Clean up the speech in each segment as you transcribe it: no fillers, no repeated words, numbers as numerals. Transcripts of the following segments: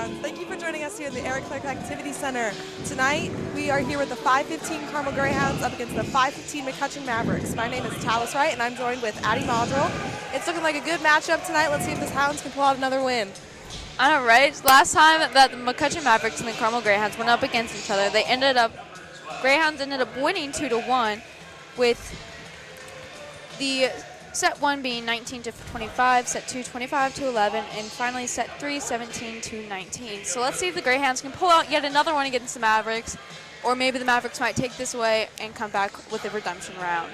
Hounds. Thank you for joining us here in the Eric Clark Activity Center. Tonight, we are here with the 515 Carmel Greyhounds up against the 515 Mccutcheon Mavericks. My name is Talis Wright, and I'm joined with Addy Modrall. It's looking like a good matchup tonight. Let's see if this Hounds can pull out another win. I know, right? Last time that the Mccutcheon Mavericks and the Carmel Greyhounds went up against each other, Greyhounds ended up winning 2-1, with the set 1 being 19-25, set 2 25-11, and finally set 3 17-19. So let's see if the Greyhounds can pull out yet another one against the Mavericks, or maybe the Mavericks might take this away and come back with a redemption round.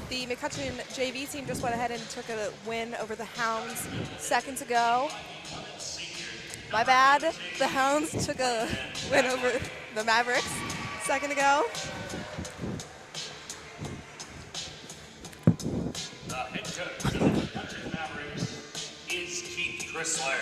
The Mccutcheon JV team just went ahead and took a win over the Hounds seconds ago. My bad. The Hounds took a win over the Mavericks a second ago. The head coach of the Mccutcheon Mavericks is Keith Chrysler.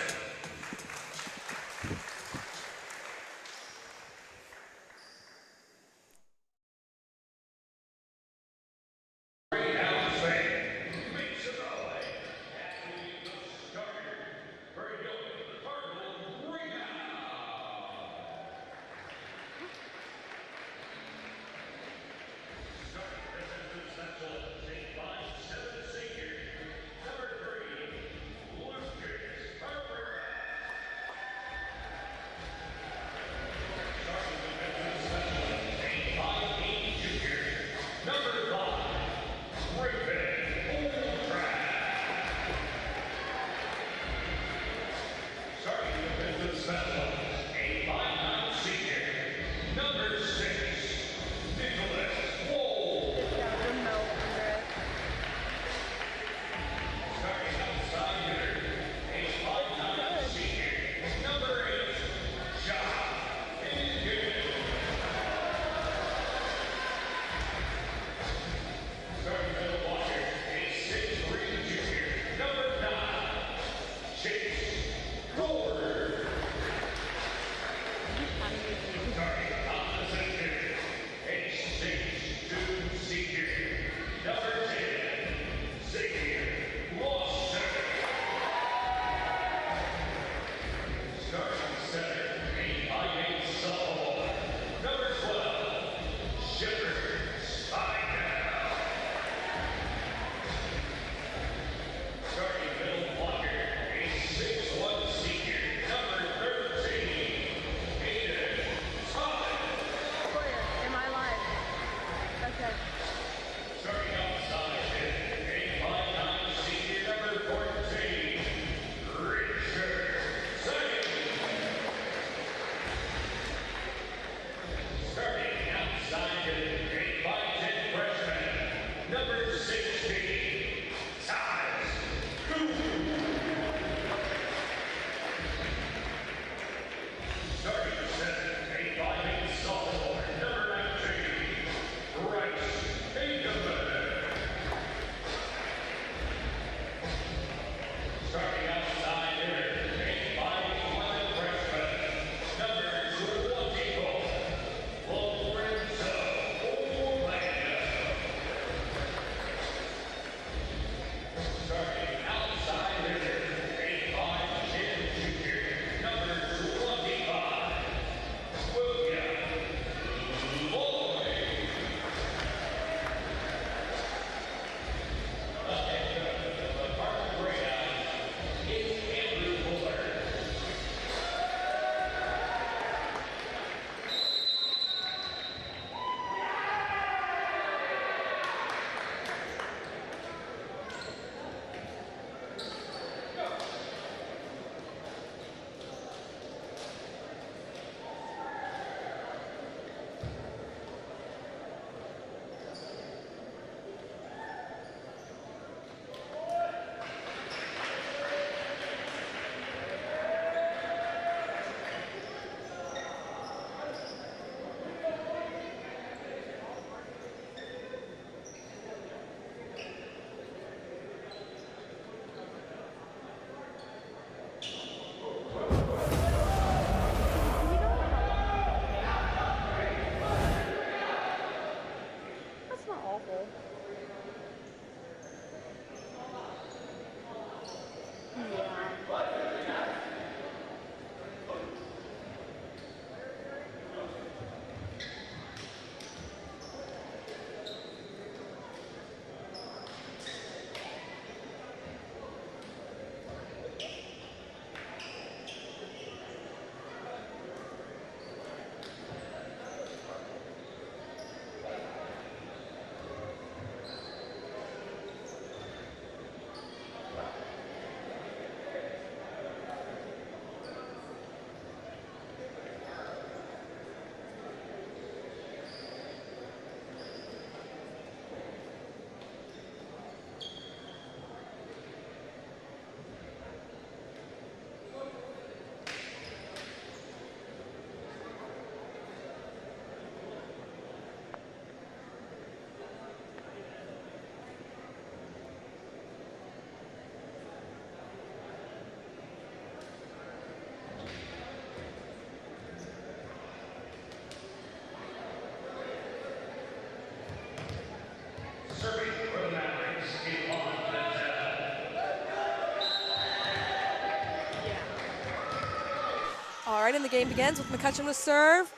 right, and the game begins with Mccutcheon to serve.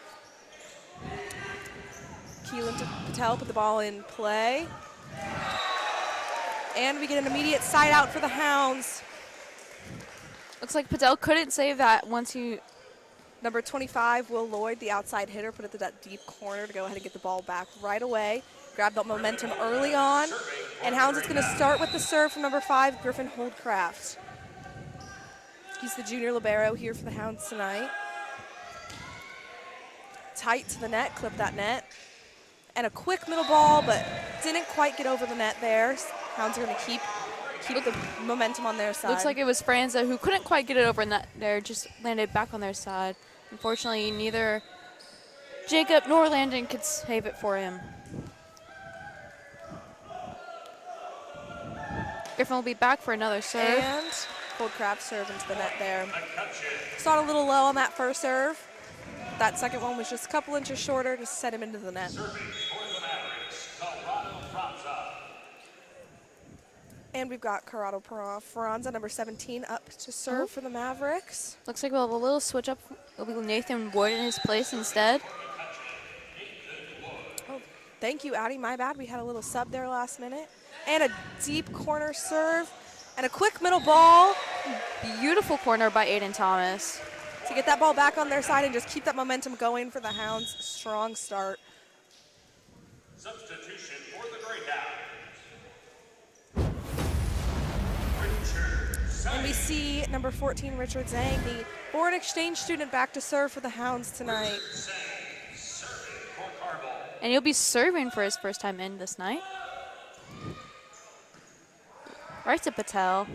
Keelan to Patel put the ball in play. And we get an immediate side out for the Hounds. Looks like Patel couldn't save that once he... Number 25, Will Lloyd, the outside hitter, put it to that deep corner to go ahead and get the ball back right away. Grab that momentum early on. And Hounds is going to start with the serve from number 5, Griffin Holdcraft. He's the junior libero here for the Hounds tonight. Tight to the net, clip that net. And a quick middle ball, but didn't quite get over the net there. Hounds are going to keep the momentum on their side. Looks like it was Franza who couldn't quite get it over in that there, just landed back on their side. Unfortunately, neither Jacob nor Landon could save it for him. Griffin will be back for another serve. And Holdcraft serve into the net there. Saw it a little low on that first serve. That second one was just a couple inches shorter to set him into the net. And we've got Corrado Franza, number 17, up to serve for the Mavericks. Looks like we'll have a little switch up. It'll be Nathan Wood in his place instead. Oh, thank you, Addy. My bad. We had a little sub there last minute. And a deep corner serve. And a quick middle ball. Beautiful corner by Aiden Thomas. To get that ball back on their side and just keep that momentum going for the Hounds. Strong start. Substitution for the Greyhounds. And we see number 14, Richard Zhang, the foreign exchange student, back to serve for the Hounds tonight. And he'll be serving for his first time in this night. Right to Patel.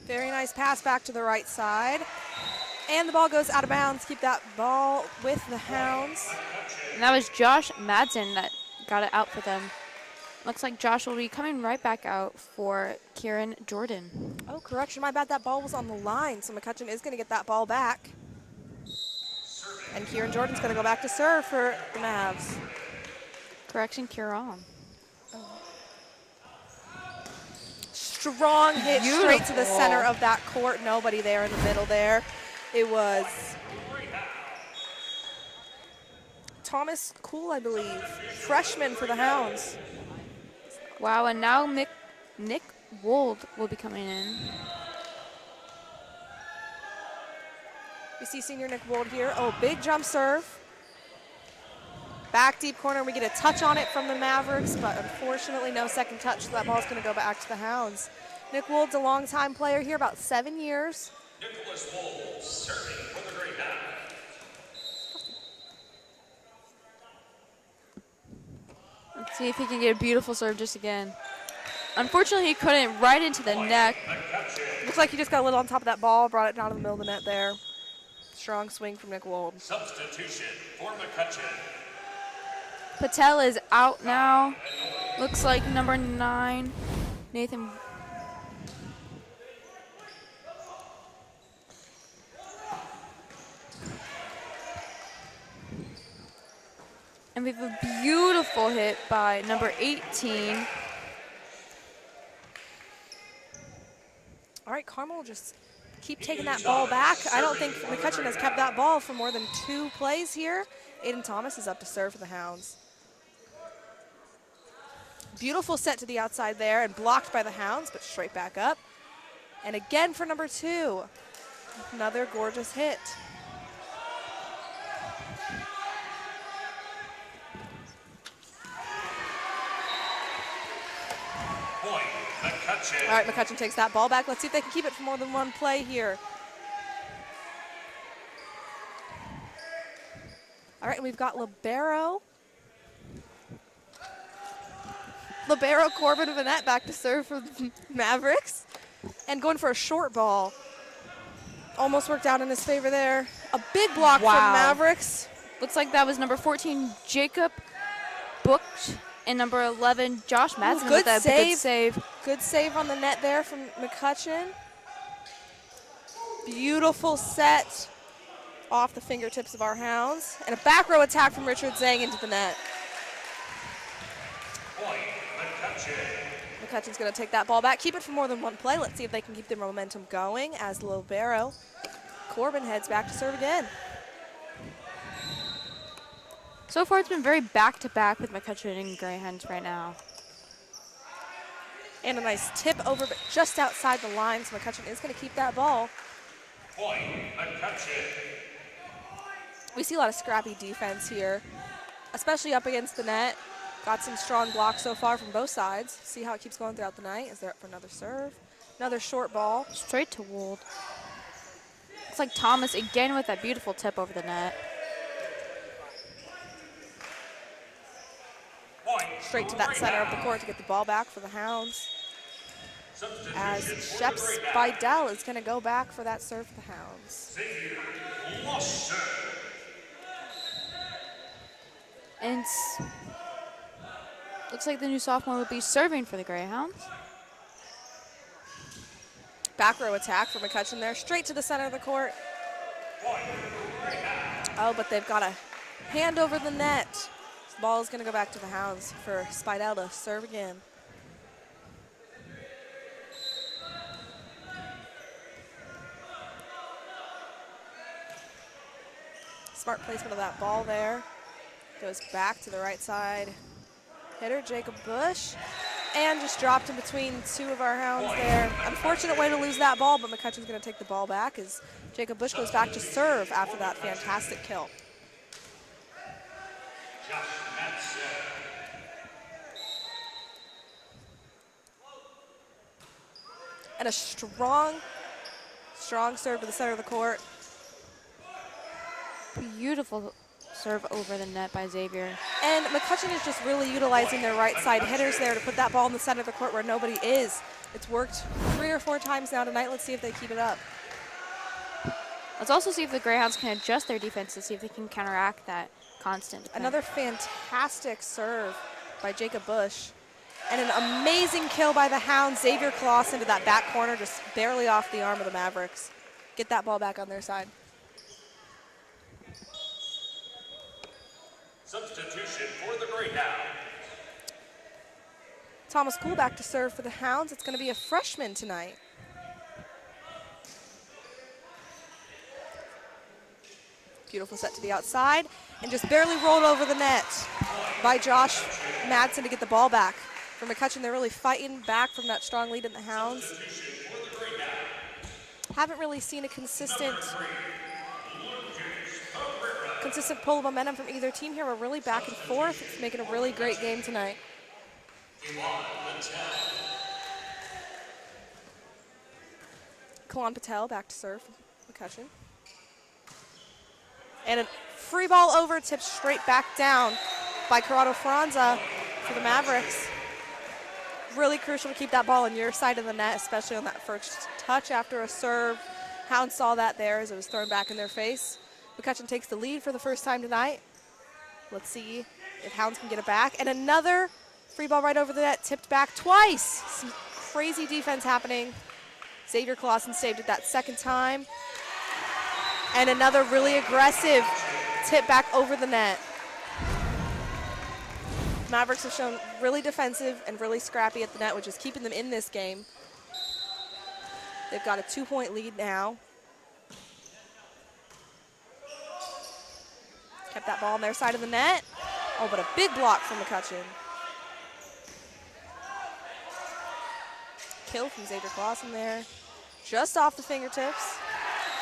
Very nice pass back to the right side. And the ball goes out of bounds. Keep that ball with the Hounds. And that was Josh Madsen that got it out for them. Looks like Josh will be coming right back out for Kieran Jordan. Oh, correction, my bad. That ball was on the line, so Mccutcheon is going to get that ball back. And Kieran Jordan's going to go back to serve for the Mavs. Correction, Kieran. Strong hit straight to the center of that court. Nobody there in the middle there. It was Thomas Kuhl, I believe, freshman for the Hounds. Wow, and now Nick Wold will be coming in. We see senior Nick Wold here. Oh, big jump serve. Back deep corner. We get a touch on it from the Mavericks, but unfortunately no second touch, so that ball's going to go back to the Hounds. Nick Wold's a longtime player here, about 7 years. Nicholas Wold serving for the Greyhounds. Let's see if he can get a beautiful serve just again. Unfortunately, he couldn't, right into the neck. Looks like he just got a little on top of that ball, brought it down to the middle of the net there. Strong swing from Nick Wold. Substitution for Mccutcheon. Patel is out now. Looks like number 9, Nathan. And we have a beautiful hit by number 18. All right, Carmel will just keep taking that ball back. I don't think Mccutcheon has kept that ball for more than 2 plays here. Aiden Thomas is up to serve for the Hounds. Beautiful set to the outside there and blocked by the Hounds, but straight back up. And again for number 2. Another gorgeous hit. Point, Mccutcheon. All right, Mccutcheon takes that ball back. Let's see if they can keep it for more than 1 play here. All right, and we've got libero Corbin Vanette back to serve for the Mavericks. And going for a short ball. Almost worked out in his favor there. A big block for the Mavericks. Looks like that was number 14, Jacob Booked, and number 11, Josh Madsen. Good with save. Good save. Good save on the net there from Mccutcheon. Beautiful set off the fingertips of our Hounds. And a back row attack from Richard Zhang into the net. Point, Mccutcheon. McCutcheon's going to take that ball back, keep it for more than 1 play. Let's see if they can keep their momentum going as libero Corbin heads back to serve again. So far, it's been very back-to-back with Mccutcheon and Greyhounds right now. And a nice tip over, but just outside the line, so Mccutcheon is going to keep that ball. Point, Mccutcheon. We see a lot of scrappy defense here, especially up against the net. Got some strong blocks so far from both sides. See how it keeps going throughout the night. Is there up for another serve? Another short ball. Straight to Wold. Looks like Thomas again with that beautiful tip over the net. Point, Straight to that center of the court to get the ball back for the Hounds. As Sheps Bidell is going to go back for that serve for the Hounds. And looks like the new sophomore will be serving for the Greyhounds. Back row attack for Mccutcheon there, straight to the center of the court. Oh, but they've got a hand over the net. This ball is going to go back to the Hounds for Spidell to serve again. Smart placement of that ball there. Goes back to the right side. Hitter, Jacob Bush. And just dropped in between two of our Hounds there. Unfortunate way to lose that ball, but Mccutcheon's going to take the ball back as Jacob Bush goes back to serve after that fantastic kill. And a strong serve to the center of the court. Beautiful serve over the net by Xavier. And Mccutcheon is just really utilizing their right side hitters there to put that ball in the center of the court where nobody is. It's worked 3 or 4 times now tonight. Let's see if they keep it up. Let's also see if the Greyhounds can adjust their defense to see if they can counteract that constant defense. Another fantastic serve by Jacob Bush. And an amazing kill by the Hounds. Xavier Kloss into that back corner, just barely off the arm of the Mavericks. Get that ball back on their side. Substitution for the Greyhounds. Thomas Kuhl back to serve for the Hounds. It's going to be a freshman tonight. Beautiful set to the outside. And just barely rolled over the net by Josh Madsen to get the ball back. For Mccutcheon, they're really fighting back from that strong lead in the Hounds. Haven't really seen a consistent pull of momentum from either team here. We're really back and forth. It's making a really great game tonight. Kalan Patel back to serve for Mccutcheon. And a free ball over, tipped straight back down by Corrado Franza for the Mavericks. Really crucial to keep that ball on your side of the net, especially on that first touch after a serve. Hounds saw that there as it was thrown back in their face. Mccutcheon takes the lead for the first time tonight. Let's see if Hounds can get it back. And another free ball right over the net, tipped back twice. Some crazy defense happening. Xavier Clausen saved it that second time. And another really aggressive tip back over the net. Mavericks have shown really defensive and really scrappy at the net, which is keeping them in this game. They've got a 2-point lead now. Kept that ball on their side of the net. Oh, but a big block from Mccutcheon. Kill from Xavier Clausen there. Just off the fingertips.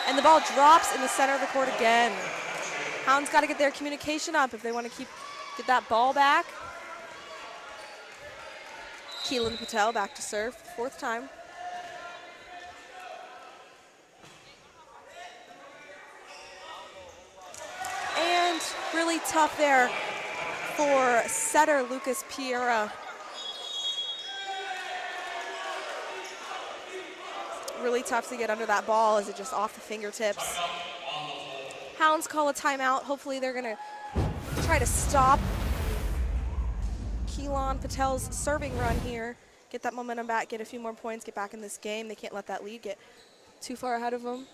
And the ball drops in the center of the court again. Hounds got to get their communication up if they want to get that ball back. Keelan Patel back to serve for the fourth time. And really tough there for setter Lucas Piera. Really tough to get under that ball as it just off the fingertips. Hounds call a timeout. Hopefully they're going to try to stop Keelan Patel's serving run here. Get that momentum back, get a few more points, get back in this game. They can't let that lead get too far ahead of them.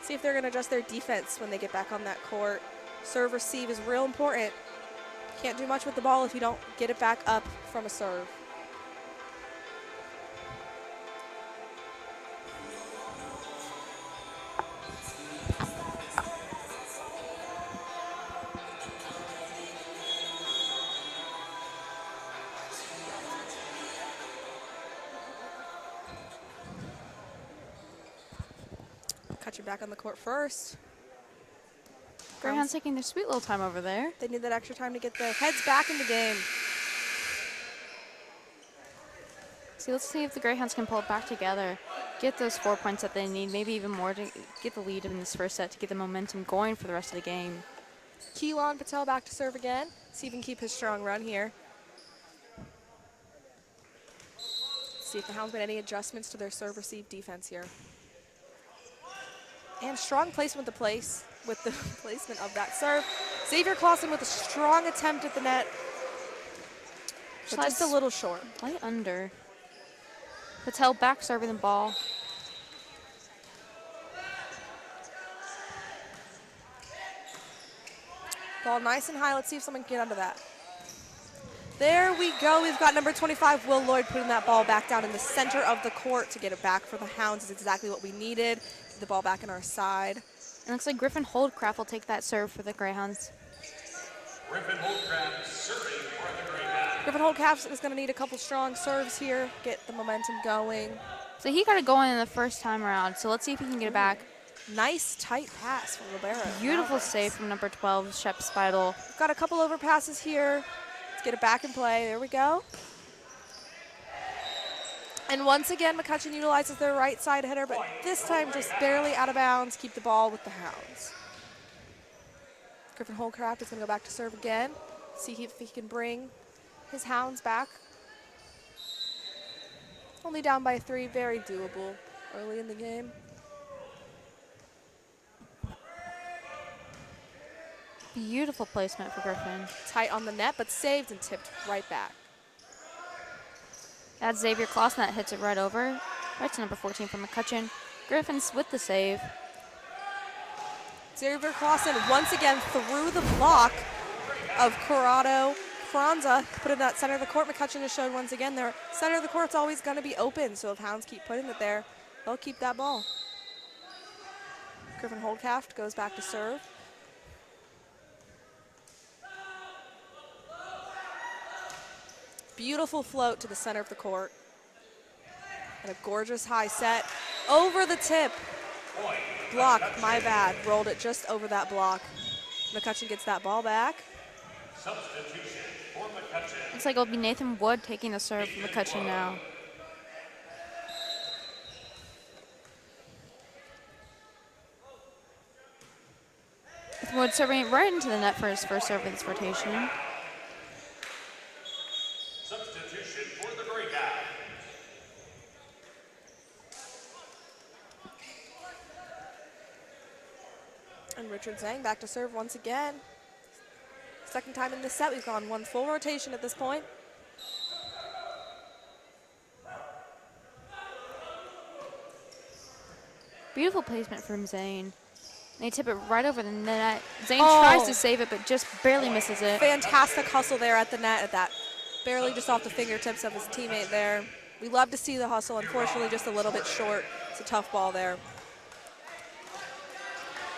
See if they're going to adjust their defense when they get back on that court. Serve receive is real important. Can't do much with the ball if you don't get it back up from a serve. McCutcheon back on the court first. Greyhounds taking their sweet little time over there. They need that extra time to get their heads back in the game. See, let's see if the Greyhounds can pull it back together. Get those 4 points that they need, maybe even more to get the lead in this first set to get the momentum going for the rest of the game. Keelan Patel back to serve again. See if he can keep his strong run here. See if the Hounds made any adjustments to their serve-receive defense here. And strong placement with the placement of that serve. Xavier Clausen with a strong attempt at the net, but just a little short. Light under. Patel back serving the ball. Ball nice and high. Let's see if someone can get under that. There we go. We've got number 25, Will Lloyd, putting that ball back down in the center of the court to get it back for the Hounds. Is exactly what we needed. Get the ball back in our side. It looks like Griffin Holdcraft will take that serve for the Greyhounds. Griffin Holdcraft serving for the Greyhounds. Griffin Holdcraft is going to need a couple strong serves here, get the momentum going. So he got it going in the first time around, so let's see if he can get it back. Nice tight pass from Libero. Beautiful save from number 12, Shep Spidel. We've got a couple over passes here. Let's get it back in play. There we go. And once again, McCutcheon utilizes their right side header, but this time just barely out of bounds. Keep the ball with the Hounds. Griffin Holdcraft is going to go back to serve again. See if he can bring his Hounds back. Only down by 3, very doable early in the game. Beautiful placement for Griffin. Tight on the net, but saved and tipped right back. That's Xavier Clausen that hits it right over. Right to number 14 from McCutcheon. Griffin's with the save. Xavier Clausen once again through the block of Corrado Franza, put in that center of the court. McCutcheon has showed once again their center of the court's always going to be open, so if Hounds keep putting it there, they'll keep that ball. Griffin Holdcraft goes back to serve. Beautiful float to the center of the court. And a gorgeous high set over the tip. Block, my bad. Rolled it just over that block. McCutcheon gets that ball back. Substitution for McCutcheon. Looks like it'll be Nathan Wood taking the serve from McCutcheon now. Wood serving it right into the net for his first serve of this rotation. Substitution for the Greyhounds. And Richard Zhang back to serve once again. Second time in this set, we've gone one full rotation at this point. Beautiful placement from Zane. They tip it right over the net. Zane tries to save it, but just barely misses it. Fantastic hustle there at the net at that. Barely just off the fingertips of his teammate there. We love to see the hustle. Unfortunately, just a little bit short. It's a tough ball there.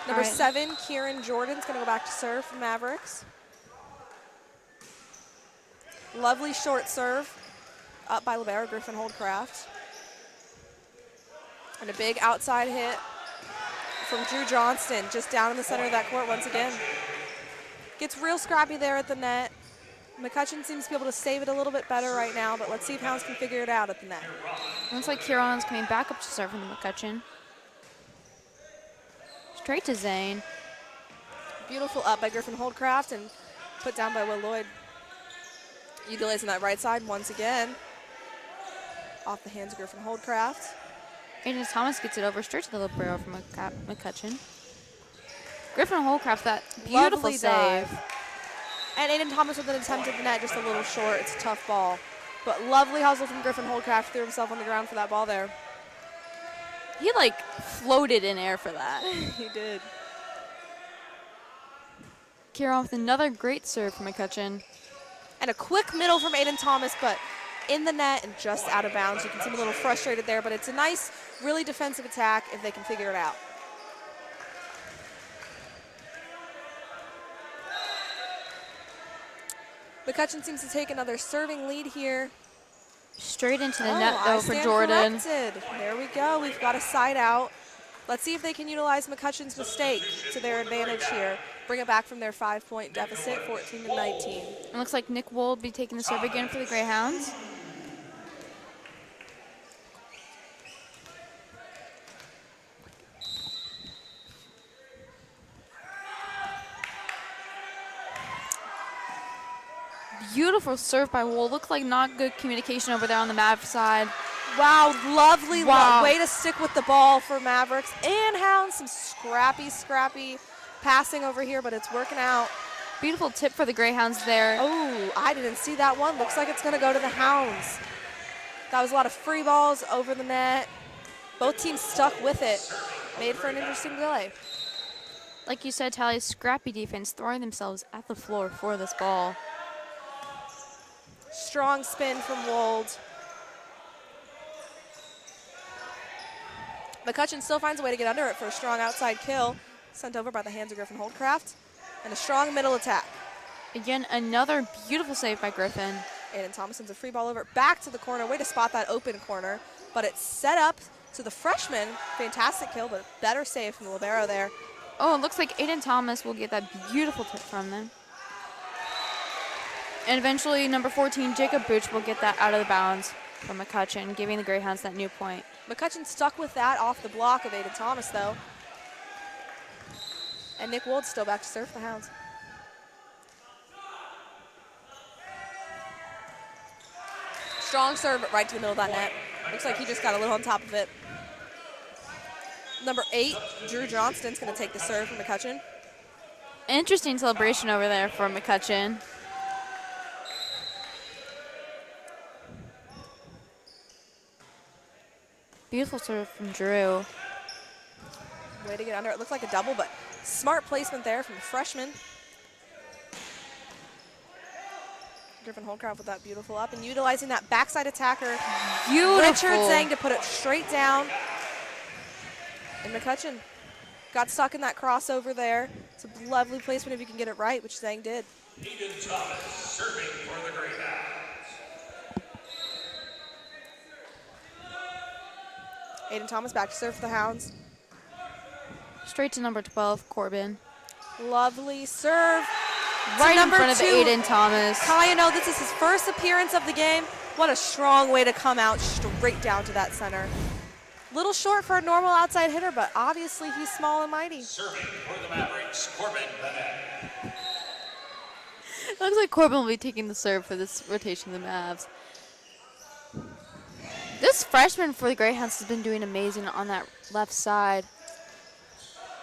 Number 7, Kieran Jordan's going to go back to serve for Mavericks. Lovely short serve up by libero Griffin Holdcraft. And a big outside hit from Drew Johnston, just down in the center of that court once again. Gets real scrappy there at the net. McCutcheon seems to be able to save it a little bit better right now, but let's see if Hounds can figure it out at the net. Looks like Kieran's coming back up to serve from the McCutcheon. Straight to Zane. Beautiful up by Griffin Holdcraft and put down by Will Lloyd. Utilizing that right side once again. Off the hands of Griffin Holdcraft. Aiden Thomas gets it over straight to the libero from McCutcheon. Griffin Holdcraft, that beautiful Lovely save. dive. And Aiden Thomas with an attempt at the net, just a little short. It's a tough ball. But lovely hustle from Griffin Holdcraft, threw himself on the ground for that ball there. He like floated in air for that. He did. Kieran with another great serve from McCutcheon. And a quick middle from Aiden Thomas, but in the net and just out of bounds. You can see him a little frustrated there, but it's a nice, really defensive attack if they can figure it out. McCutcheon seems to take another serving lead here. Straight into the net, though, I for stand Jordan. corrected. There we go. We've got a side out. Let's see if they can utilize Mccutcheon's mistake to their advantage here. Bring it back from their 5-point deficit, 14-19. It looks like Nick Wold will be taking the serve again for the Greyhounds. Beautiful serve by Wold. Looks like not good communication over there on the Mav side. Wow, lovely Wow. way to stick with the ball for Mavericks and Hounds. Some scrappy passing over here, but it's working out. Beautiful tip for the Greyhounds there. Oh, I didn't see that one. Looks like it's going to go to the Hounds. That was a lot of free balls over the net. Both teams stuck with it. Made for an interesting play. Like you said, Tally, scrappy defense, throwing themselves at the floor for this ball. Strong spin from Wold. Mccutcheon still finds a way to get under it for a strong outside kill. Sent over by the hands of Griffin Holdcraft. And a strong middle attack. Again, another beautiful save by Griffin. Aiden Thomason's a free ball over back to the corner. Way to spot that open corner. But it's set up to the freshman. Fantastic kill, but better save from the libero there. Oh, it looks like Aiden Thomas will get that beautiful tip from them. And eventually, number 14, Jacob Booch, will get that out of the bounds from McCutcheon, giving the Greyhounds that new point. McCutcheon stuck with that off the block of Aiden Thomas, though. And Nick Wold still back to serve for the Hounds. Strong serve right to the middle of that net. Looks like he just got a little on top of it. Number 8, Drew Johnston's going to take the serve from McCutcheon. Interesting celebration over there for McCutcheon. Beautiful serve from Drew. Way to get under it. Looks like a double, but smart placement there from the freshman. Griffin Holdcraft with that beautiful up and utilizing that backside attacker. Beautiful. Richard Zhang to put it straight down. And McCutcheon got stuck in that crossover there. It's a lovely placement if you can get it right, which Zhang did. Aiden Thomas serving for the Greyhounds. Aiden Thomas back to serve for the Hounds. Straight to number 12, Corbin. Lovely serve. Right in number front of 2, Aiden Thomas. Coyer, this is his first appearance of the game. What a strong way to come out straight down to that center. Little short for a normal outside hitter, but obviously he's small and mighty. Serving for the Mavericks, Corbin Bonacker. Looks like Corbin will be taking the serve for this rotation of the Mavs. This freshman for the Greyhounds has been doing amazing on that left side.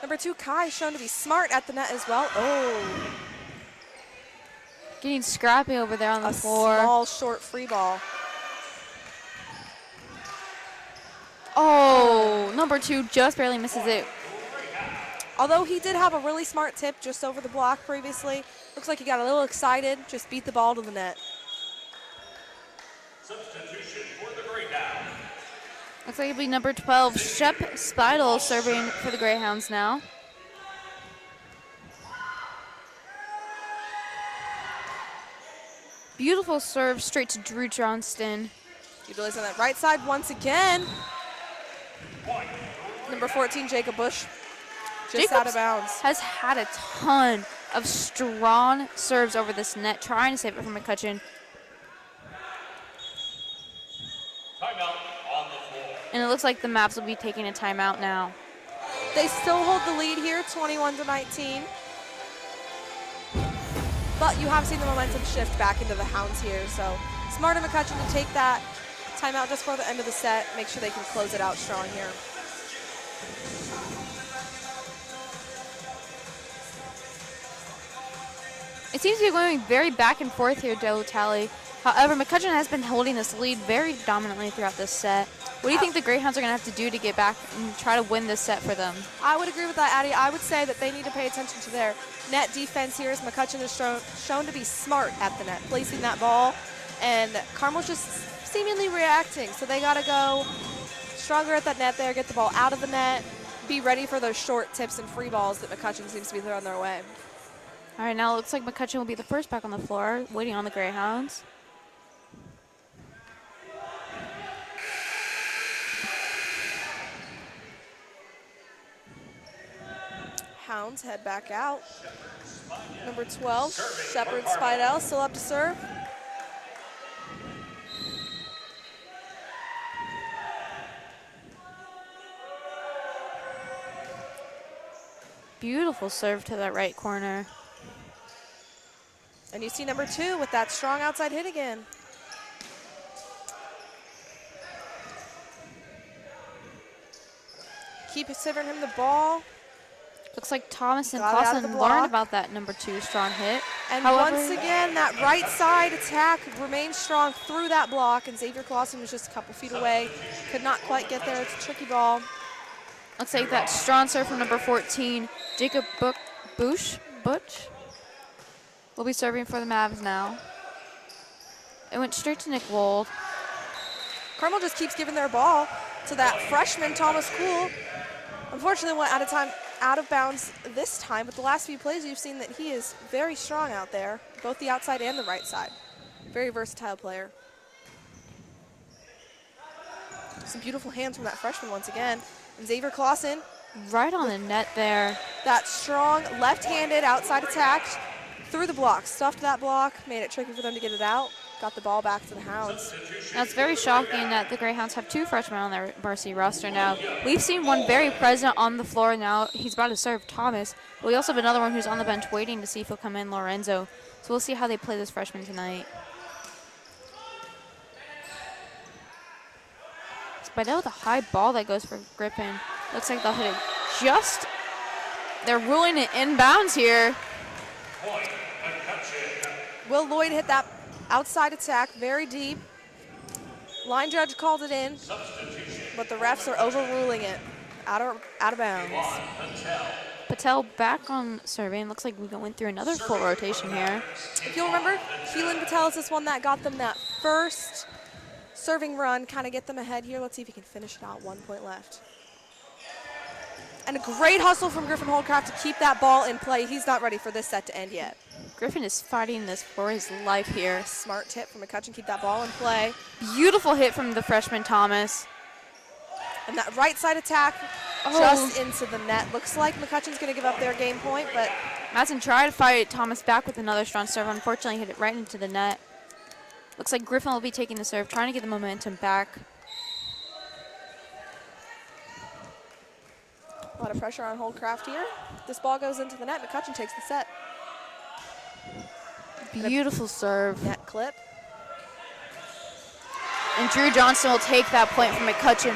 Number 2, Kai, shown to be smart at the net as well. Oh, Getting scrappy over there on the a floor. small, short free ball. Oh, number 2 just barely misses it. Although he did have a really smart tip just over the block previously. Looks like he got a little excited, just beat the ball to the net. Substitution for the Greyhounds. Looks like it'll be number 12, Shep Spidel, serving for the Greyhounds now. Beautiful serve straight to Drew Johnston. Utilizing that right side once again. Number 14, Jacob Bush, just out of bounds. Has had a ton of strong serves over this net, trying to save it from McCutcheon. Timeout on the floor. And it looks like the Mavs will be taking a timeout now. They still hold the lead here, 21-19. But you have seen the momentum shift back into the Hounds here, so smart of McCutcheon to take that timeout just for the end of the set, make sure they can close it out strong here. It seems to be going very back and forth here, Joe Tally. However, McCutcheon has been holding this lead very dominantly throughout this set. What do you think the Greyhounds are going to have to do to get back and try to win this set for them? I would agree with that, Addy. I would say that they need to pay attention to their net defense here, as McCutcheon is shown to be smart at the net, placing that ball, and Carmel's just seemingly reacting. So they got to go stronger at that net there, get the ball out of the net, be ready for those short tips and free balls that McCutcheon seems to be throwing their way. All right, now it looks like McCutcheon will be the first back on the floor, waiting on the Greyhounds. Hounds head back out. Number 12, Shepard Spidell, still up to serve. Beautiful serve to that right corner. And you see number 2 with that strong outside hit again. Keep serving him the ball. Looks like Thomas and Got it out of Clausen the learned block. about that number 2 strong hit. And However, once again, that right side attack remains strong through that block, and Xavier Clausen was just a couple feet away. Could not quite get there. It's a tricky ball. looks like that strong serve from number 14, Jacob Butch will be serving for the Mavs now. It went straight to Nick Wold. Carmel just keeps giving their ball to that freshman, Thomas Kuhl. Unfortunately, went out of bounds this time, but the last few plays you've seen that he is very strong out there, both the outside and the right side. Very versatile player. Some beautiful hands from that freshman once again. And Xavier Clausen, Right on the net there. that strong left-handed outside attack through the block, stuffed that block, made it tricky for them to get it out, got the ball back to the Hounds. Now it's very shocking that the Greyhounds have 2 freshmen on their varsity roster now. We've seen one very present on the floor now. He's about to serve Thomas, but we also have another one who's on the bench waiting to see if he'll come in, Lorenzo. So we'll see how they play this freshman tonight. Spidell with a high ball that goes for Griffin. Looks like they'll hit it just. They're ruling it inbounds here. Will Lloyd hit that outside attack very deep. Line judge called it in, but the refs are overruling it. Out of bounds. Patel back on serving. Looks like we went through another full rotation here. If you'll remember, Keelan Patel is this one that got them that first serving run, kind of get them ahead here. Let's see if he can finish it out. 1 point left. And a great hustle from Griffin Holdcraft to keep that ball in play. He's not ready for this set to end yet. Griffin is fighting this for his life here. Smart tip from Mccutcheon, keep that ball in play. Beautiful hit from the freshman Thomas. And that right side attack just into the net. Looks like Mccutcheon's going to give up their game point, but Madsen tried to fight Thomas back with another strong serve. Unfortunately, hit it right into the net. Looks like Griffin will be taking the serve, trying to get the momentum back. a lot of pressure on Holdcraft here. This ball goes into the net. Mccutcheon takes the set. Beautiful serve. Net clip. And Drew Johnston will take that point from McCutcheon.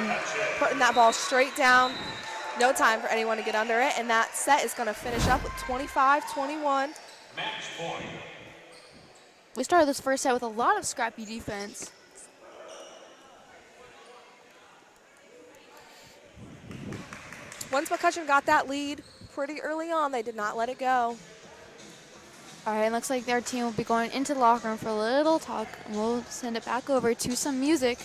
Putting that ball straight down. No time for anyone to get under it. And that set is going to finish up with 25-21. Match point. We started this first set with a lot of scrappy defense. Once Mccutcheon got that lead pretty early on, they did not let it go. All right, looks like their team will be going into the locker room for a little talk, and we'll send it back over to some music.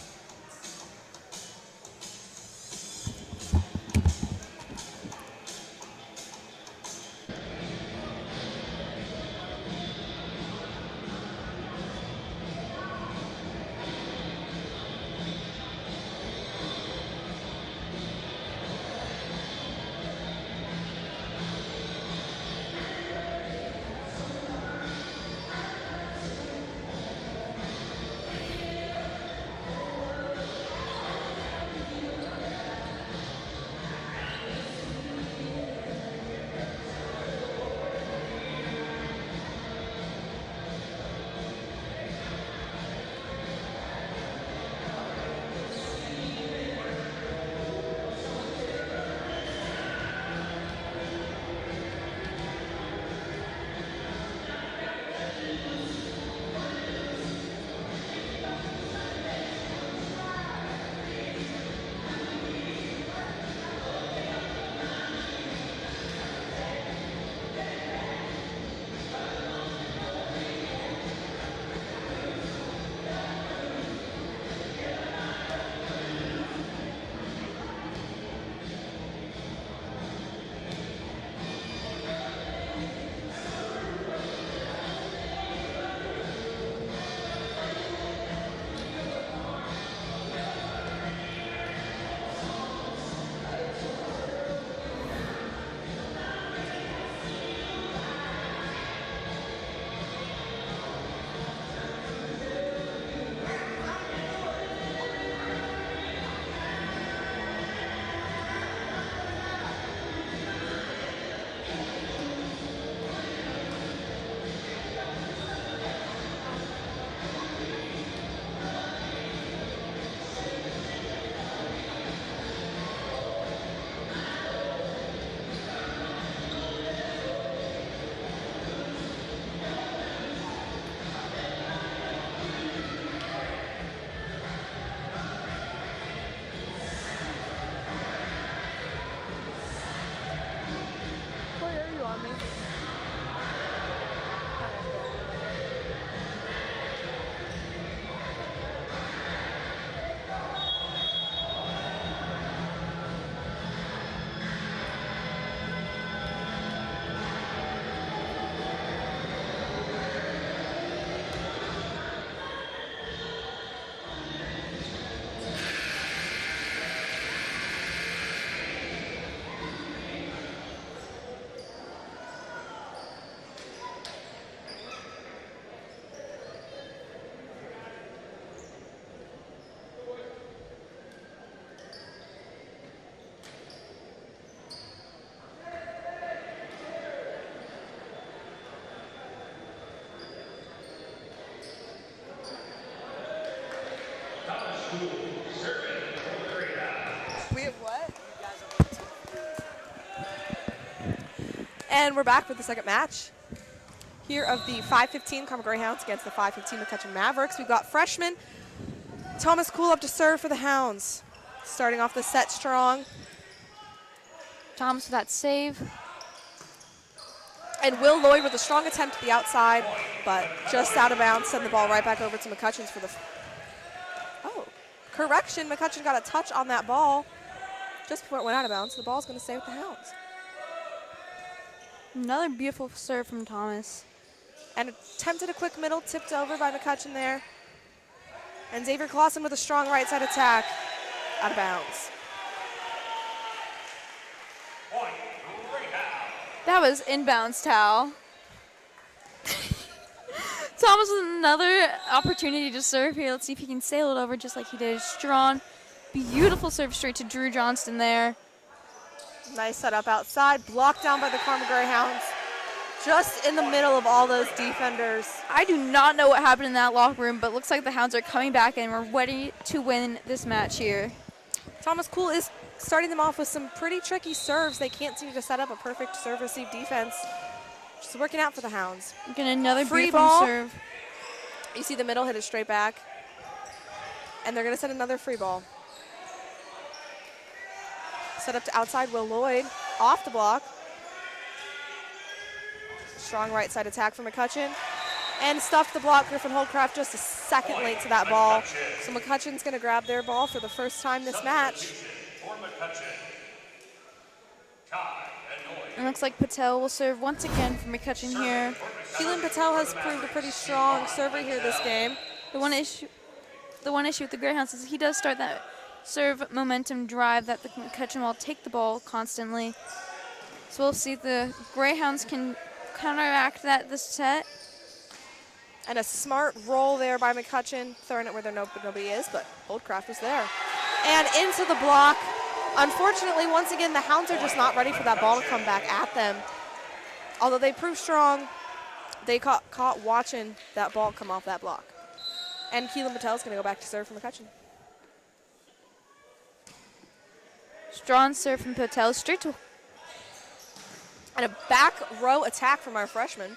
We have what? And we're back for the second match here of the 5:15 Carmel Greyhounds against the 5:15 McCutcheon Mavericks. We've got freshman Thomas Kuhl up to serve for the Hounds. Starting off the set strong. Thomas with that save. And Will Lloyd with a strong attempt at the outside, but just out of bounds, send the ball right back over to McCutcheon's for the, correction, McCutcheon got a touch on that ball just before it went out of bounds, so the ball's gonna stay with the Hounds. Another beautiful serve from Thomas. And attempted a quick middle, tipped over by McCutcheon there. And Xavier Clausen with a strong right side attack, out of bounds. That was inbounds, Tal. Thomas with another opportunity to serve here. Let's see if he can sail it over just like he did. Strong, beautiful serve straight to Drew Johnston there. Nice setup outside, blocked down by the Carmel Greyhounds. Just in the middle of all those defenders. I do not know what happened in that locker room, but looks like the Hounds are coming back and we're ready to win this match here. Thomas Kuhl is starting them off with some pretty tricky serves. They can't seem to set up a perfect serve-receive defense. Just working out for the Hounds. Get another Free beautiful ball. serve. You see the middle hit it straight back. And they're going to set another free ball. Set up to outside Will Lloyd, off the block. Strong right side attack from McCutcheon. And stuffed the block. Griffin Holdcraft just a second late to that ball. So McCutcheon's going to grab their ball for the first time this match. And looks like Patel will serve once again for McCutcheon here. Keelan Patel has proved a pretty strong server here this game. The one issue with the Greyhounds is he does start that serve momentum drive that the McCutcheon will take the ball constantly. So we'll see if the Greyhounds can counteract that this set. And a smart roll there by McCutcheon, throwing it where nobody is, but Holdcraft was there. And into the block. Unfortunately, once again, the Hounds are just not ready for that ball to come back at them. Although they proved strong, they caught watching that ball come off that block. And Keelan Patel's going to go back to serve for McCutcheon. Strong serve from Patel, straight to... And a back row attack from our freshman.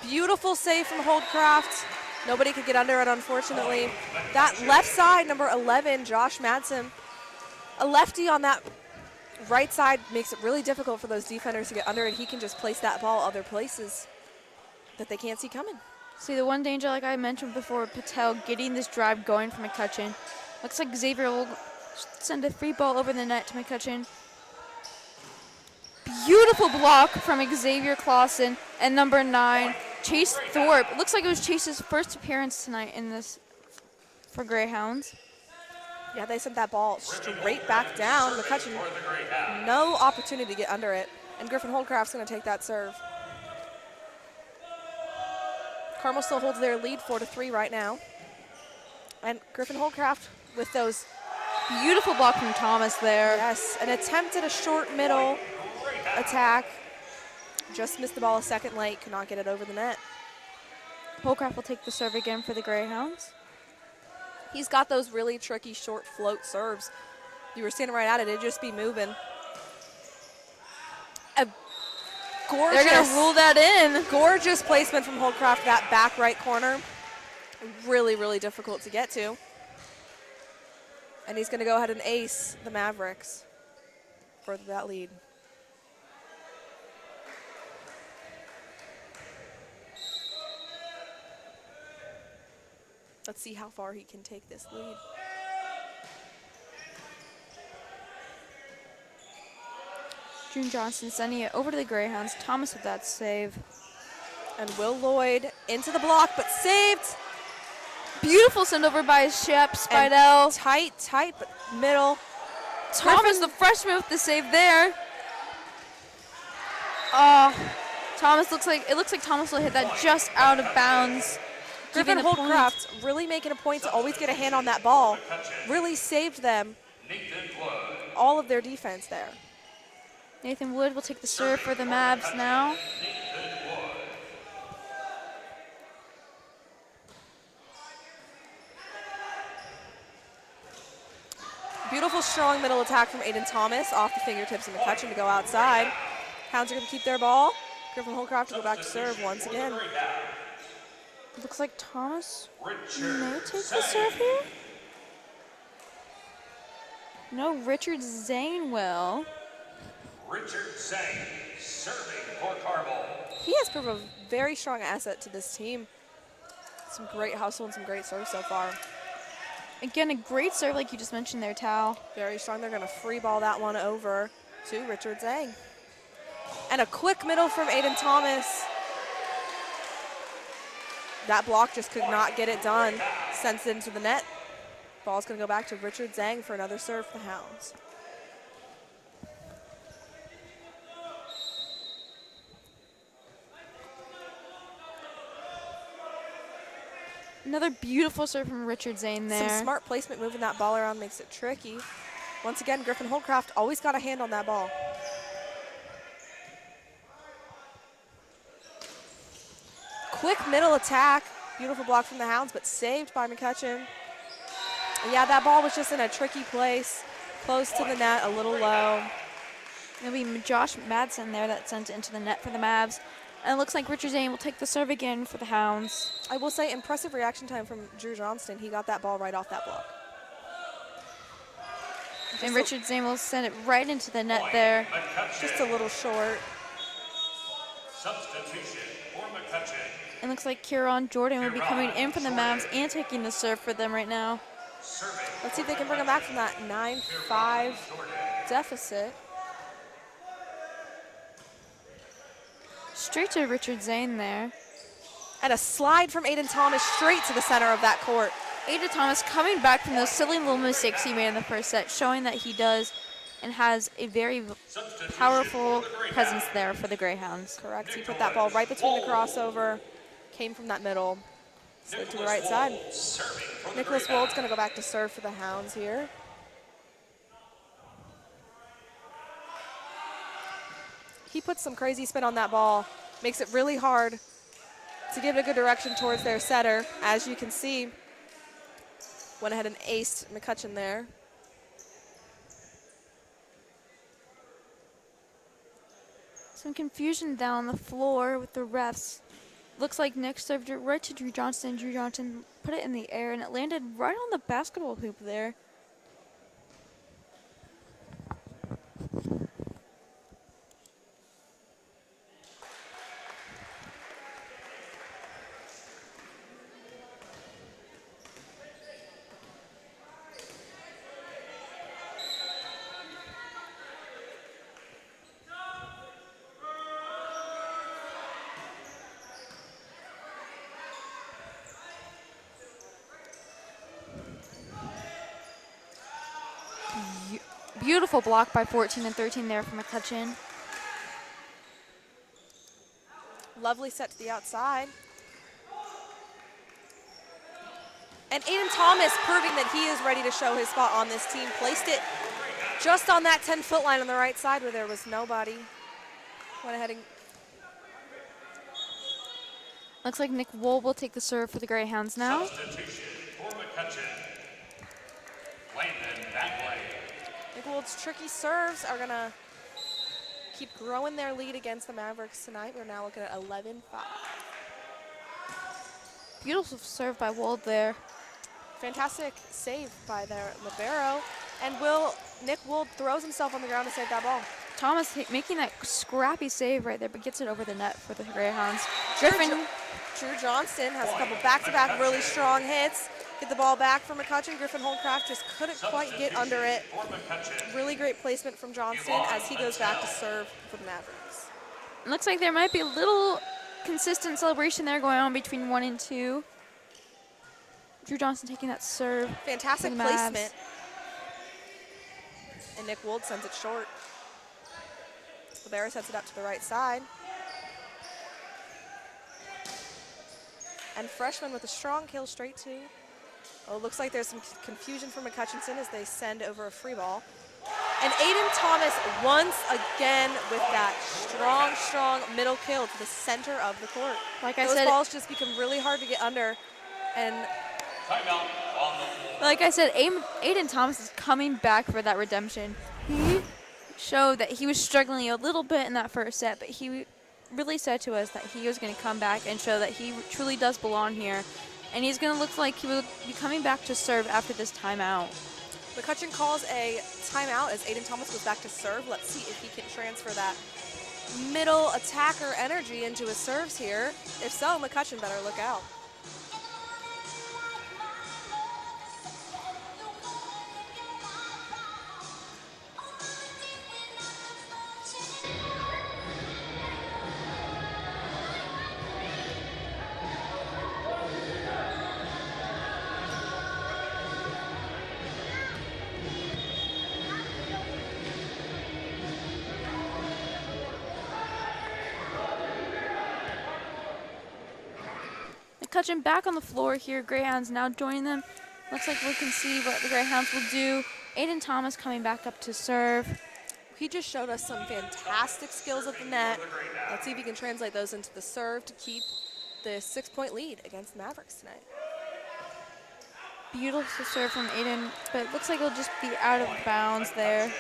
Beautiful save from Holdcraft. Nobody could get under it, unfortunately. That left side, number 11, Josh Madsen, a lefty on that right side makes it really difficult for those defenders to get under it. He can just place that ball other places that they can't see coming. See, the one danger, like I mentioned before, Patel getting this drive going for McCutcheon. Looks like Xavier will send a free ball over the net to McCutcheon. Beautiful block from Xavier Clausen and number 9, Chase Thorpe. It looks like it was Chase's first appearance tonight in this for Greyhounds. Yeah, they sent that ball straight back down. McCutcheon, no opportunity to get under it. And Griffin Holdcraft's going to take that serve. Carmel still holds their lead 4-3 right now. And Griffin Holdcraft with those. Beautiful block from Thomas there. Yes, an attempt at a short middle attack. Just missed the ball a second late, could not get it over the net. Holdcraft will take the serve again for the Greyhounds. He's got those really tricky short float serves. You were standing right at it, it'd just be moving. A gorgeous, they're gonna rule that in. Gorgeous placement from Holdcraft, that back right corner. Really, really difficult to get to. And he's gonna go ahead and ace the Mavericks for that lead. Let's see how far he can take this lead. June Johnson sending it over to the Greyhounds. Thomas with that save. And Will Lloyd into the block, but saved. Beautiful send over by Shep Spidell. Tight, but middle. Thomas, the freshman, with the save there. Thomas looks like Thomas will hit that just out of bounds. Griffin Holdcraft really making a point to always get a hand on that ball. Really saved them. All of their defense there. Nathan Wood will take the serve for the Mavs now. Beautiful, strong middle attack from Aiden Thomas off the fingertips of Mccutcheon to go outside. Hounds are going to keep their ball. Griffin Holcroft to go back to serve once again. Looks like Thomas may take the serve here. No, Richard Zane will. Richard Zane serving for Carmel. He has proved a very strong asset to this team. Some great hustle and some great serve so far. Again, a great serve like you just mentioned there, Tal. Very strong. They're going to free ball that one over to Richard Zang. And a quick middle from Aiden Thomas. That block just could not get it done. Sends it into the net. Ball's going to go back to Richard Zang for another serve for the Hounds. Another beautiful serve from Richard Zane there. Some smart placement moving that ball around makes it tricky. Once again, Griffin Holcroft always got a hand on that ball. Quick middle attack. Beautiful block from the Hounds, but saved by Mccutcheon. And yeah, that ball was just in a tricky place. Close to the net, a little low. It'll be Josh Madsen there that sent it into the net for the Mavs. And it looks like Richard Zane will take the serve again for the Hounds. I will say, impressive reaction time from Drew Johnston. He got that ball right off that block. And Richard Zane will send it right into the net there. Just a little short. Substitution for Mccutcheon. It looks like Kieran Jordan will be coming in for the Mavs and taking the serve for them right now. Let's see if they can bring them back from that 9-5 deficit. Straight to Richard Zane there. And a slide from Aiden Thomas straight to the center of that court. Aiden Thomas coming back from those silly little mistakes he made in the first set, showing that he does and has a very powerful presence there for the Greyhounds. Correct. He put that ball right between the crossover, came from that middle, slid to the right side. Nicholas Wold's going to go back to serve for the Hounds here. He puts some crazy spin on that ball, makes it really hard to give it a good direction towards their setter. As you can see, went ahead and aced Mccutcheon there. Some confusion down the floor with the refs. Looks like Nick served it right to Drew Johnston. Drew Johnston put it in the air, and it landed right on the basketball hoop there. Beautiful block by 14 and 13 there from Mccutcheon. Lovely set to the outside. And Aiden Thomas proving that he is ready to show his spot on this team. Placed it just on that 10-foot line on the right side where there was nobody. Went ahead and... Looks like Nick Wool will take the serve for the Greyhounds now. Substitution for Mccutcheon. Landon Bagley. Nick Wold's tricky serves are going to keep growing their lead against the Mavericks tonight. We're now looking at 11-5. Beautiful serve by Wold there. Fantastic save by their libero. And Nick Wold throws himself on the ground to save that ball. Thomas making that scrappy save right there, but gets it over the net for the Greyhounds. Drew Johnston has a couple back-to-back really strong hits. Get the ball back from Mccutcheon. Griffin Holcroft just couldn't quite get under it. Really great placement from Johnston as he goes back to serve for the Mavericks. It looks like there might be a little consistent celebration there going on between 1 and 2. Drew Johnston taking that serve. Fantastic placement. And Nick Wold sends it short. Libero sets it up to the right side. And freshman with a strong kill straight to. Oh, looks like there's some confusion from Mccutcheon as they send over a free ball. And Aiden Thomas once again with that strong middle kill to the center of the court. Like I Those said, balls just become really hard to get under. And Timeout on the floor. Like I said, Aiden Thomas is coming back for that redemption. He showed that he was struggling a little bit in that first set, but he really said to us that he was going to come back and show that he truly does belong here. And he's going to look like he will be coming back to serve after this timeout. McCutcheon calls a timeout as Aiden Thomas goes back to serve. Let's see if he can transfer that middle attacker energy into his serves here. If so, McCutcheon better look out. McCutcheon back on the floor here. Greyhounds now joining them. Looks like we can see what the Greyhounds will do. Aiden Thomas coming back up to serve. He just showed us some fantastic skills at the net. Let's see if he can translate those into the serve to keep the 6-point lead against the Mavericks tonight. Beautiful serve from Aiden, but it looks like it'll just be out of bounds there.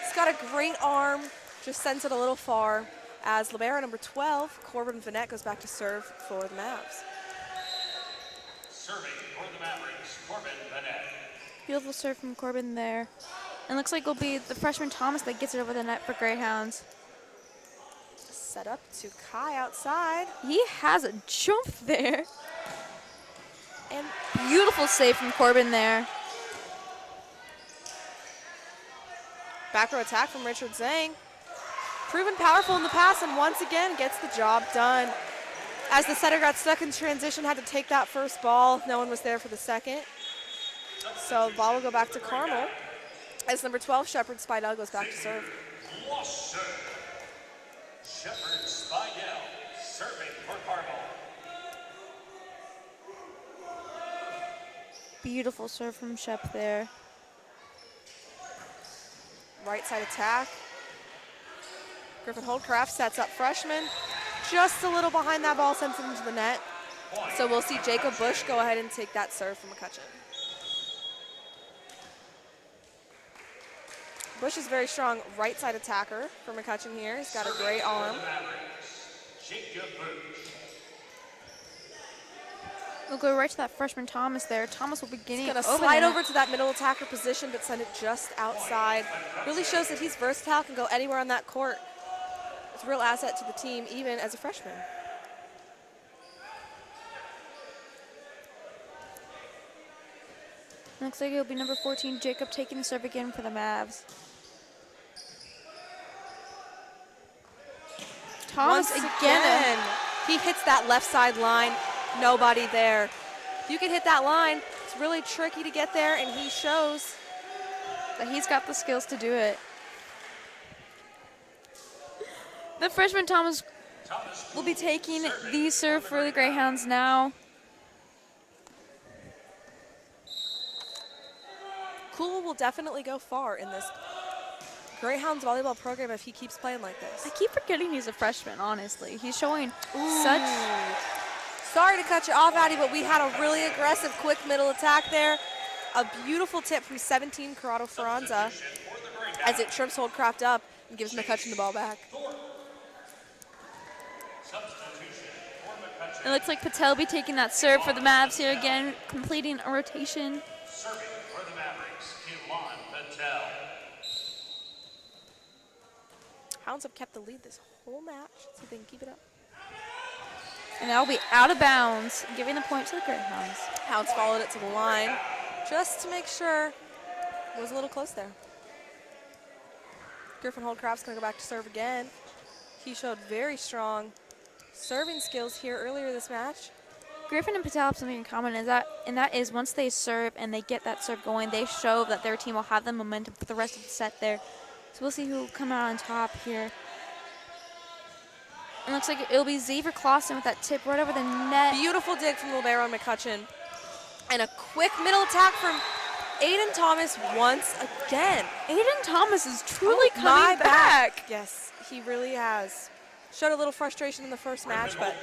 He's got a great arm, just sends it a little far as libero number 12, Corbin Vanette, goes back to serve for the Mavs. Serving for the Mavericks, Corbin Vanette. Beautiful serve from Corbin there. And looks like it'll be the freshman Thomas that gets it over the net for Greyhounds. Set up to Kai outside. He has a jump there. And Beautiful save from Corbin there. back row attack from Richard Zhang. Proven powerful in the past and once again gets the job done. As the setter got stuck in transition, had to take that first ball. No one was there for the second. So the ball will go back to Carmel. As number 12, Shepard Spidell, goes back to serve. Lost serve. Shepard Spidell serving for Carmel. Beautiful serve from Shep there. Right side attack. Griffin Holdcraft sets up freshman. Just a little behind that ball, sends it into the net. So we'll see Jacob Bush go ahead and take that serve from McCutcheon. Bush is very strong right side attacker for McCutcheon here. He's got a great arm. Jacob Bush. We'll go right to that freshman Thomas there. Thomas will be getting He's it gonna over slide the over net. to that middle attacker position, but send it just outside. Really shows that he's versatile, can go anywhere on that court. It's a real asset to the team, even as a freshman. Looks like it'll be number 14, Jacob, taking the serve again for the Mavs. Thomas Once again. he hits that left side line. Nobody there. If you can hit that line, it's really tricky to get there, and he shows That he's got the skills to do it. The freshman Thomas will be taking the serve for the Greyhounds now. Cool will definitely go far in this Greyhounds volleyball program if he keeps playing like I this. keep forgetting he's a freshman, honestly. He's showing such... Sorry to cut you off, Addy, but we had a really aggressive, quick middle attack there. A beautiful tip from 17, Corrado Ferranza, as it trips Holdcraft up and gives McCutcheon the ball back. It looks like Patel will be taking that serve for the Mavs here again, completing a rotation. Serving for the Mavericks, Kilan Patel. Hounds have kept the lead this whole match, so they can keep it up. And that'll be out of bounds, giving the point to the Greyhounds. Hounds followed it to the line just to make sure it was a little close there. Griffin Holdcraft's going to go back to serve again. He showed very strong serving skills here earlier this match. Griffin and Patel have something in common, and that is once they serve and they get that serve going, they show that their team will have the momentum for the rest of the set there. So we'll see who will come out on top here. It looks like it'll be Xavier Clausen with that tip right over the net. Beautiful dig from libero and McCutcheon. And a quick middle attack from Aiden Thomas once again. Aiden Thomas is truly My coming back. Yes, he really has. Showed a little frustration in the first match, but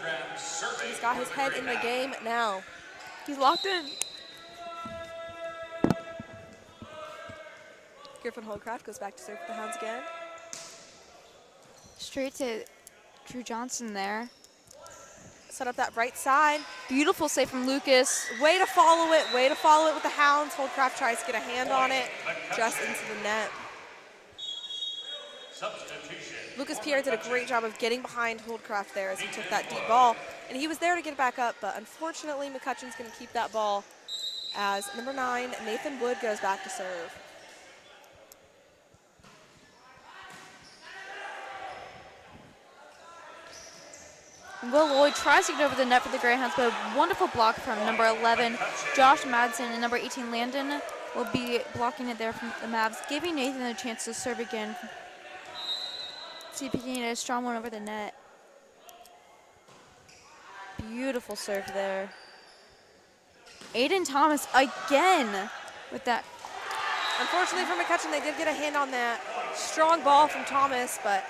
he's got his head in the game now. He's locked in. Griffin Holdcraft goes back to serve for the Hounds again. Straight to Drew Johnson there. Set up that right side. Beautiful save from Lucas. Way to follow it with the Hounds. Holdcraft tries to get a hand on it, just into the net. Substitution. Lucas Pierre did a great job of getting behind Holdcraft there as he took that deep ball, and he was there to get it back up, but unfortunately Mccutcheon's going to keep that ball as number 9, Nathan Wood, goes back to serve. Will Lloyd tries to get over the net for the Greyhounds, but a wonderful block from number 11, Josh Madsen, and number 18, Landon, will be blocking it there from the Mavs, giving Nathan a chance to serve again. See if he can get a strong one over the net. Beautiful serve there. Aiden Thomas again with that. Unfortunately for Mccutcheon, they did get a hand on that strong ball from Thomas, but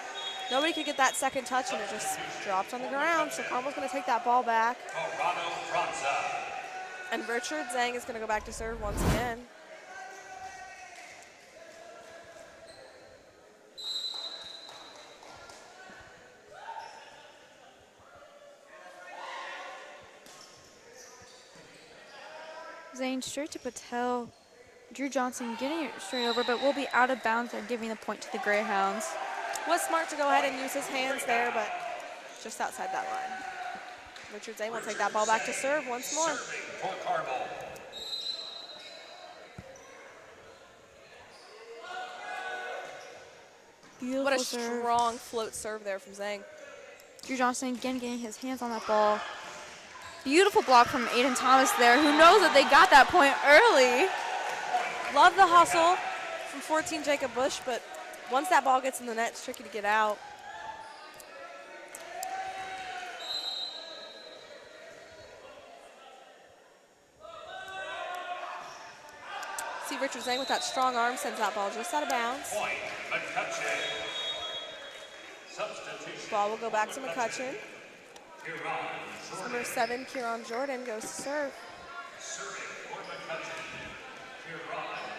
nobody could get that second touch, and it just dropped on the ground. So Carmel's going to take that ball back. And Richard Zhang is going to go back to serve once again. Zane straight to Patel. Drew Johnson getting it straight over, but will be out of bounds and giving the point to the Greyhounds. Was smart to go ahead and use his hands there, but just outside that line. Richard Zane will take that ball back to serve once more. For Carmel. Beautiful What a serve. strong float serve there from Zhang. Drew Johnson again getting his hands on that ball. Beautiful block from Aiden Thomas there, who knows that they got that point early. Love the hustle from 14 Jacob Bush, but once that ball gets in the net, it's tricky to get out. See Richard Zhang with that strong arm sends that ball just out of bounds. Point, Mccutcheon. Substitution. Ball will go back to Mccutcheon. Kieran Number Jordan. 7, Kieran Jordan, goes to serve. Serving for Mccutcheon. Kieran Jordan.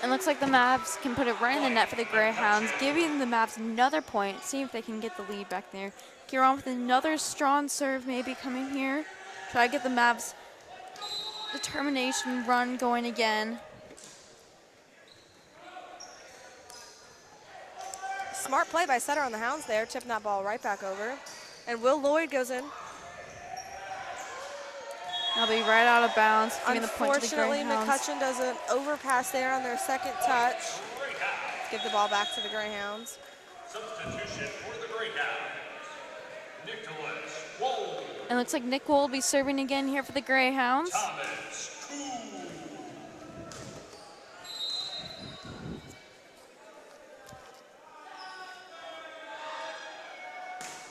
And looks like the Mavs can put it right in the net for the Greyhounds, giving the Mavs another point. See if they can get the lead back there. Kieran with another strong serve maybe coming here. Try to get the Mavs determination run going again. Smart play by setter on the Hounds there, tipping that ball right back over. And Will Lloyd goes in. They'll be right out of bounds, giving the point to the Unfortunately, Greyhounds. Mccutcheon does an overpass there on their second touch. Give the ball back to the Greyhounds. Substitution for the Greyhounds. Nicholas Wold. And looks like Nick will be serving again here for the Greyhounds. Thomas Cool.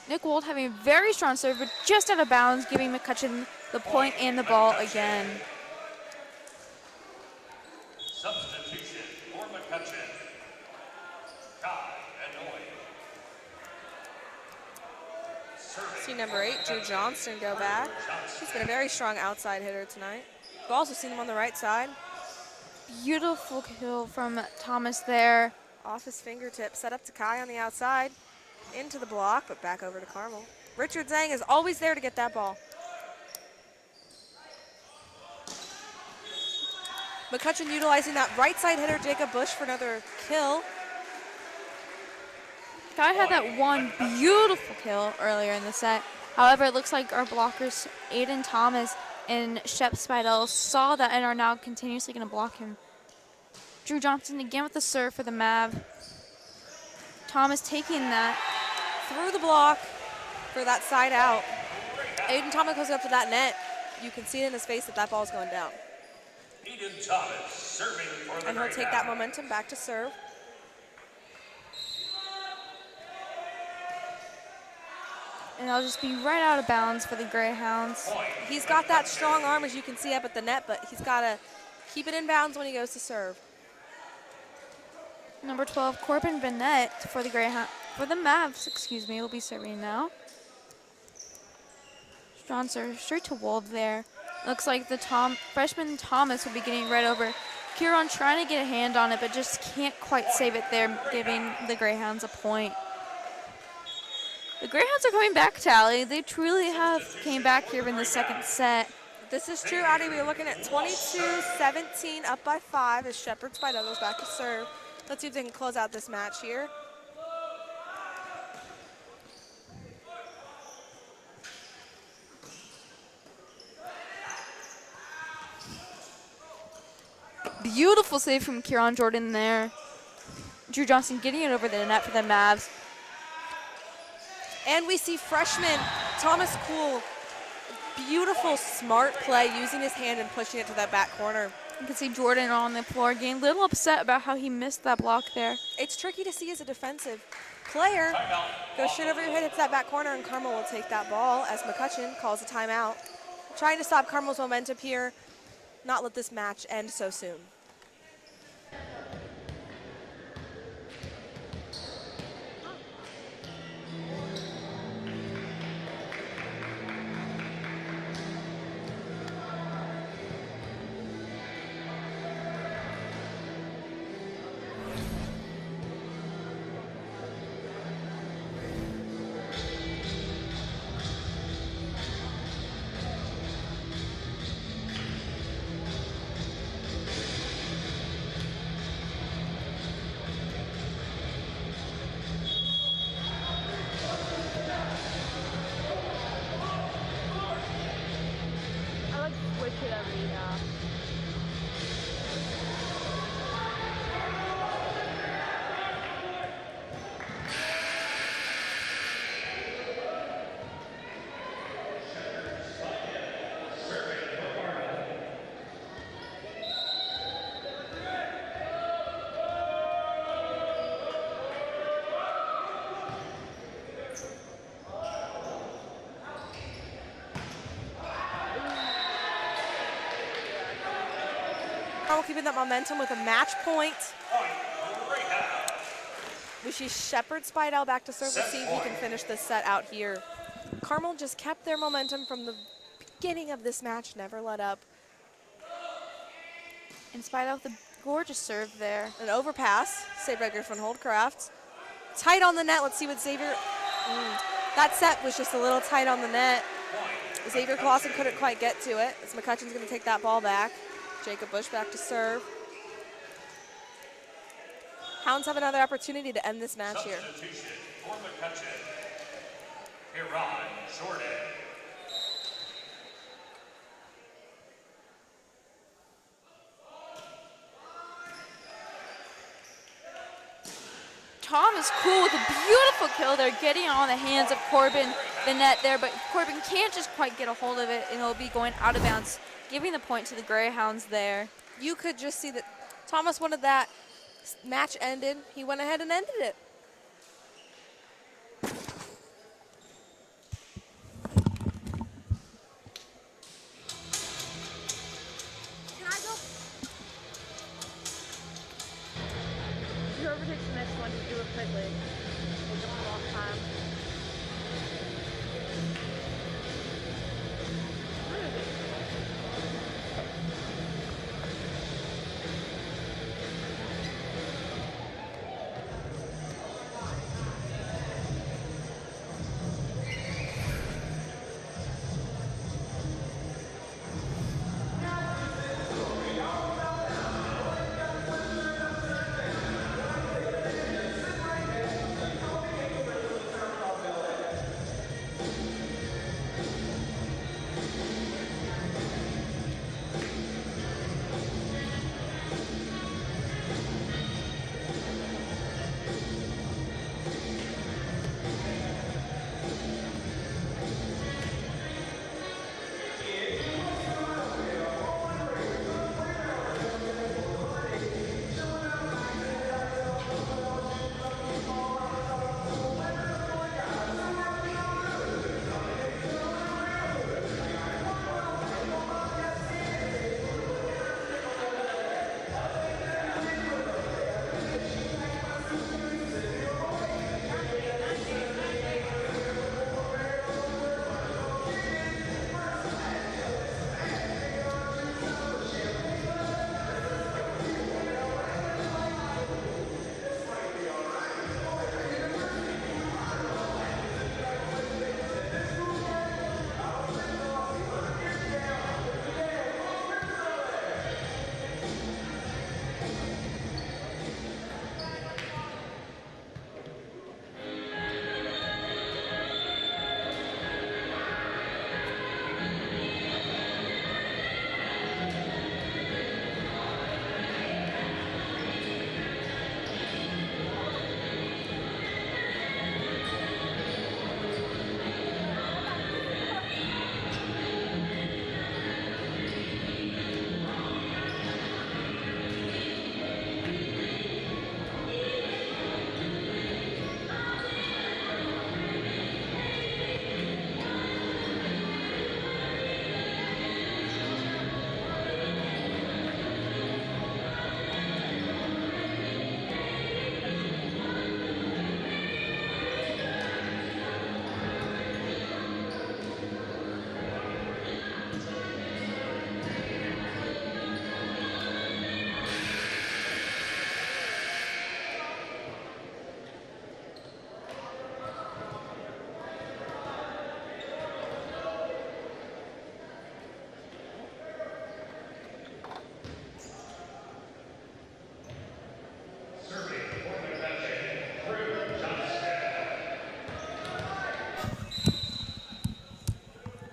Nick Wold having a very strong serve, but just out of bounds, giving Mccutcheon the point and the ball again. Substitution for Mccutcheon. Kai Anoy. See number 8, Drew Johnston, go back. He's been a very strong outside hitter tonight. We've also seen him on the right side. Beautiful kill from Thomas there. Off his fingertip, set up to Kai on the outside. Into the block, but back over to Carmel. Richard Zhang is always there to get that ball. Mccutcheon utilizing that right side hitter, Jacob Bush, for another kill. Guy had that one beautiful kill earlier in the set. However, it looks like our blockers, Aiden Thomas and Shep Spidel, saw that and are now continuously going to block him. Drew Johnson again with the serve for the Mav. Thomas taking that. Through the block for that side out. Aiden Thomas goes up to that net. You can see it in his face that that ball's going down. Aiden Thomas serving for the And he'll take that Greyhounds. momentum back to serve. And I'll just be right out of bounds for the Greyhounds. He's got that strong arm, as you can see up at the net, but he's got to keep it in bounds when he goes to serve. Number 12, Corbin Bennett for the Greyhound, for the Mavs, excuse me, will be serving now. John serve straight to Wolf there. Looks like the freshman Thomas will be getting right over. Kieran trying to get a hand on it, but just can't quite save it there, giving the Greyhounds a point. The Greyhounds are coming back, Tally. They truly have came back here in the second set. This is true, Addy. We are looking at 22-17, up by 5 as Shepherd Spidell goes back to serve. Let's see if they can close out this match here. Beautiful save from Kieran Jordan there. Drew Johnson getting it over the net for the Mavs. And we see freshman Thomas Kuhl. Beautiful, smart play, using his hand and pushing it to that back corner. You can see Jordan on the floor getting a little upset about how he missed that block there. It's tricky to see as a defensive player. Goes straight over your head, hits that back corner, and Carmel will take that ball as Mccutcheon calls a timeout. Trying to stop Carmel's momentum here, not let this match end so soon. Carmel keeping that momentum with a match point. We see Shepherd Spidell back to serve. Let's see if he can finish this set out here. Carmel just kept their momentum from the beginning of this match, never let up. In spite of the gorgeous serve there. An overpass, saved by Griffin Holdcraft. Tight on the net, let's see what Xavier, that set was just a little tight on the net. Xavier Clausen couldn't quite get to it, as McCutcheon's gonna take that ball back. Jacob Bush back to serve. Hounds have another opportunity to end this match here. Substitution for Mccutcheon. Iran Jordan. Thomas Kuhl with a beautiful kill there, getting on the hands of Corbin, the net there, but Corbin can't just quite get a hold of it, and it'll be going out of bounds, giving the point to the Greyhounds there. You could just see that Thomas wanted that match ended. He went ahead and ended it. Can I go? Whoever takes the next one, do it quickly. It's a long time.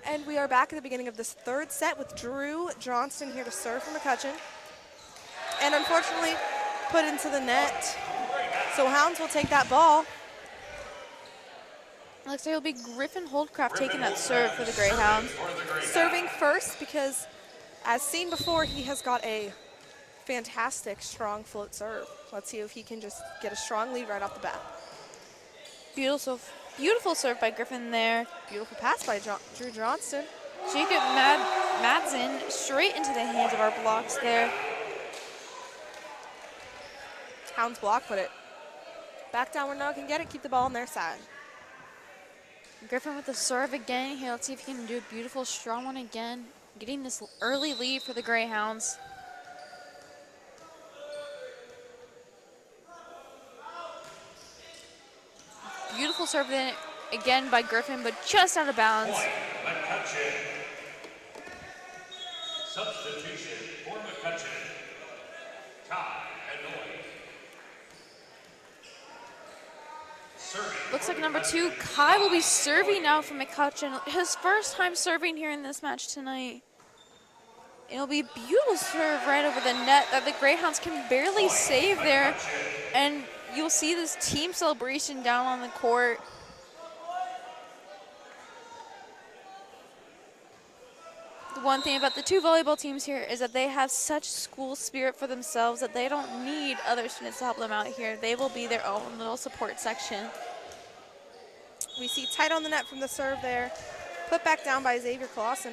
And we are back at the beginning of this third set with Drew Johnston here to serve for Mccutcheon. And unfortunately, put into the net. So Hounds will take that ball. Looks like it'll be Griffin Holdcraft taking that serve for the Greyhounds. Serving first because, as seen before, he has got a fantastic strong float serve. Let's see if he can just get a strong lead right off the bat. Beautiful serve by Griffin there. Beautiful pass by Drew Johnston. Jacob Madsen straight into the hands of our blocks there. Hounds block, put it back down where no one can get it. Keep the ball on their side. Griffin with the serve again here. Let's see if he can do a beautiful strong one again. Getting this early lead for the Greyhounds. Beautiful serve then again by Griffin, but just out of bounds. Mccutcheon. Substitution for Mccutcheon. Tie Hanoi. Serving. Looks like number 2, Kai, will be serving now for Mccutcheon. His first time serving here in this match tonight. It'll be a beautiful serve right over the net that the Greyhounds can barely save there. And you'll see this team celebration down on the court. The one thing about the two volleyball teams here is that they have such school spirit for themselves that they don't need other students to help them out here. They will be their own little support section. We see tight on the net from the serve there. Put back down by Xavier Clausen.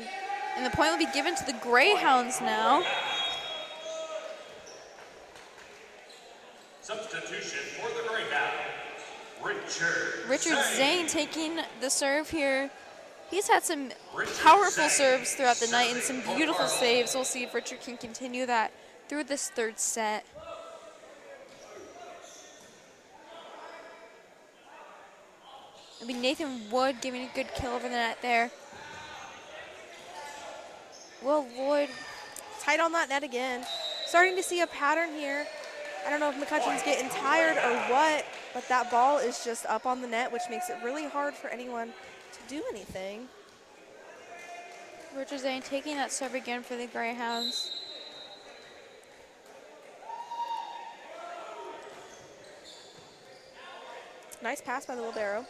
And the point will be given to the Greyhounds now. Substitution for the Greyhounds. Richard Zane taking the serve here. He's had some powerful serves throughout the night and some beautiful saves. We'll see if Richard can continue that through this third set. It'll be Nathan Wood giving a good kill over the net there. Will Lloyd. Tight on that net again. Starting to see a pattern here. I don't know if McCutcheon's getting tired or what, but that ball is just up on the net, which makes it really hard for anyone to do anything. Richard Zane taking that serve again for the Greyhounds. Nice pass by the libero.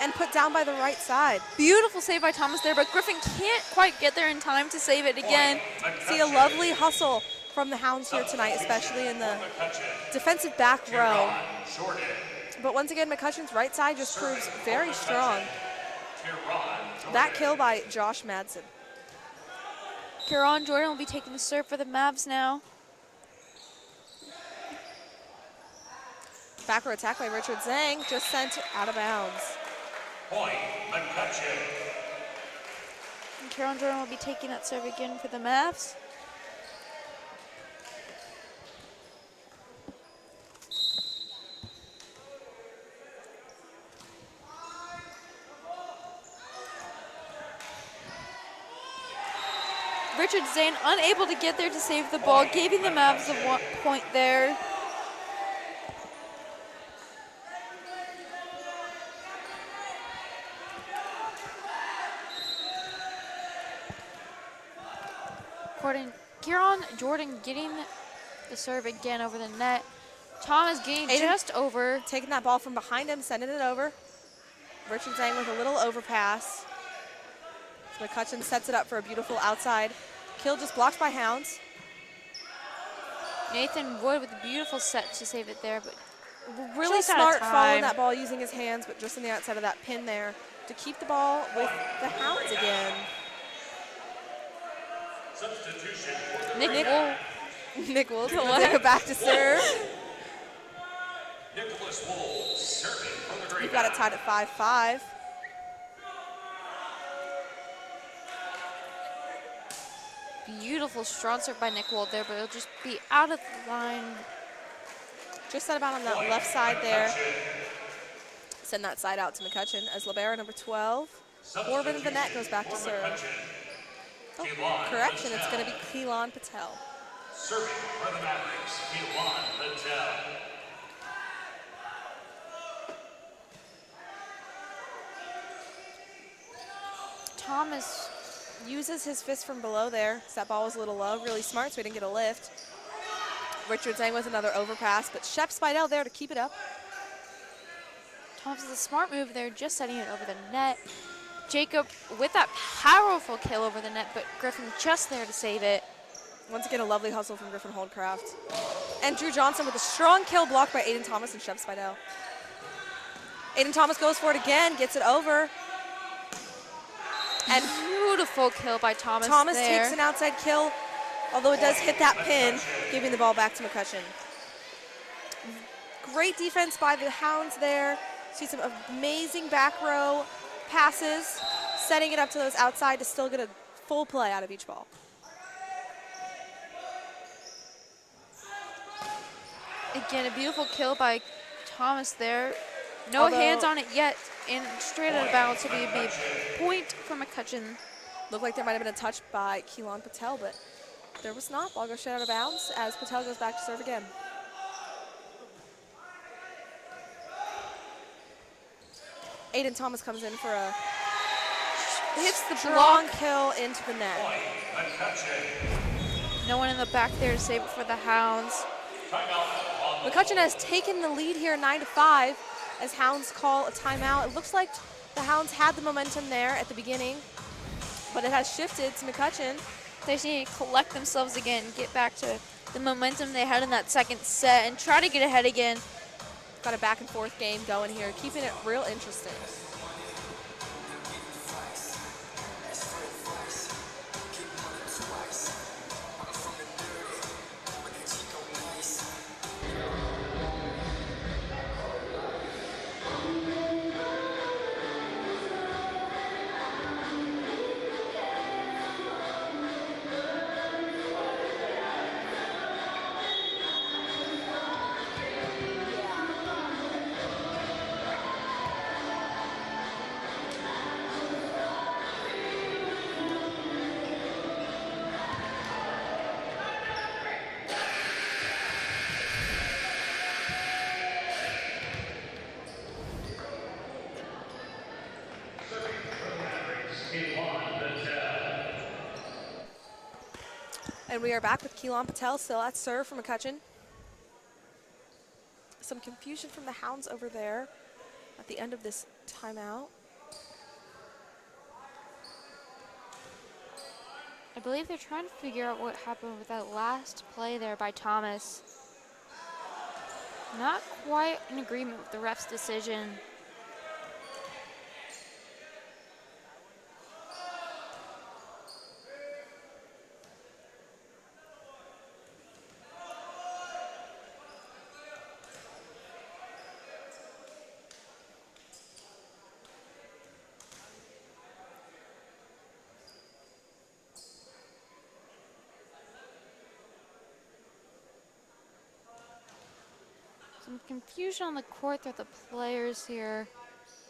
And put down by the right side. Beautiful save by Thomas there, but Griffin can't quite get there in time to save it again. See a lovely hustle from the Hounds here tonight, especially in the defensive back row. But once again, McCutcheon's right side just proves very strong. That kill by Josh Madsen. Kieran Jordan will be taking the serve for the Mavs now. Back row attack by Richard Zhang, just sent out of bounds. Point, Mccutcheon. And Kieran Jordan will be taking that serve again for the Mavs. Richard Zane unable to get there to save the ball, giving the Mavs a 1 point there. Kieran Jordan getting the serve again over the net. Thomas getting just over. Taking that ball from behind him, sending it over. Richard Zhang with a little overpass. So McCutcheon sets it up for a beautiful outside kill, just blocked by Hounds. Nathan Wood with a beautiful set to save it there, but really just smart following that ball using his hands, but just on the outside of that pin there to keep the ball with the Hounds again. Substitution. Nick Wolf will take it back to serve. Nicholas Wool serving for the Greyhounds. We've got it tied at 5-5. Beautiful strong serve by Nick Wold there, but it'll just be out of the line. Just set about on that left side there. Send that side out to McCutcheon as libero number 12. Corbin of the net goes back to serve. Oh, correction, it's going to be Keelan Patel. Serving for the Mavericks, Keelan Patel. Thomas. Uses his fist from below there. So that ball was a little low. Really smart, so he didn't get a lift. Richards with another overpass, but Shep Spidell there to keep it up. Thomas is a smart move there, just setting it over the net. Jacob with that powerful kill over the net, but Griffin just there to save it. Once again, a lovely hustle from Griffin Holdcraft. And Drew Johnson with a strong kill blocked by Aiden Thomas and Shep Spidell. Aiden Thomas goes for it again, gets it over. And beautiful kill by Thomas there. Takes an outside kill, although it does hit that pin, giving the ball back to Mccutcheon. Great defense by the Hounds there. See some amazing back row passes, setting it up to those outside to still get a full play out of each ball. Again, a beautiful kill by Thomas there. No hands on it yet, and straight out of bounds, so it would be a point for Mccutcheon. Looked like there might have been a touch by Keelan Patel, but there was not. Ball goes straight out of bounds as Patel goes back to serve again. Aiden Thomas comes in for a hits the strong kill into the net. No one in the back there to save it for the Hounds. Mccutcheon has taken the lead here 9-5 as Hounds call a timeout. It looks like the Hounds had the momentum there at the beginning, but it has shifted to Mccutcheon. They just need to collect themselves again, get back to the momentum they had in that second set and try to get ahead again. Got a back and forth game going here, keeping it real interesting. And we are back with Keelan Patel still at serve for Mccutcheon. Some confusion from the Hounds over there at the end of this timeout. I believe they're trying to figure out what happened with that last play there by Thomas. Not quite in agreement with the ref's decision. Some confusion on the court with the players here.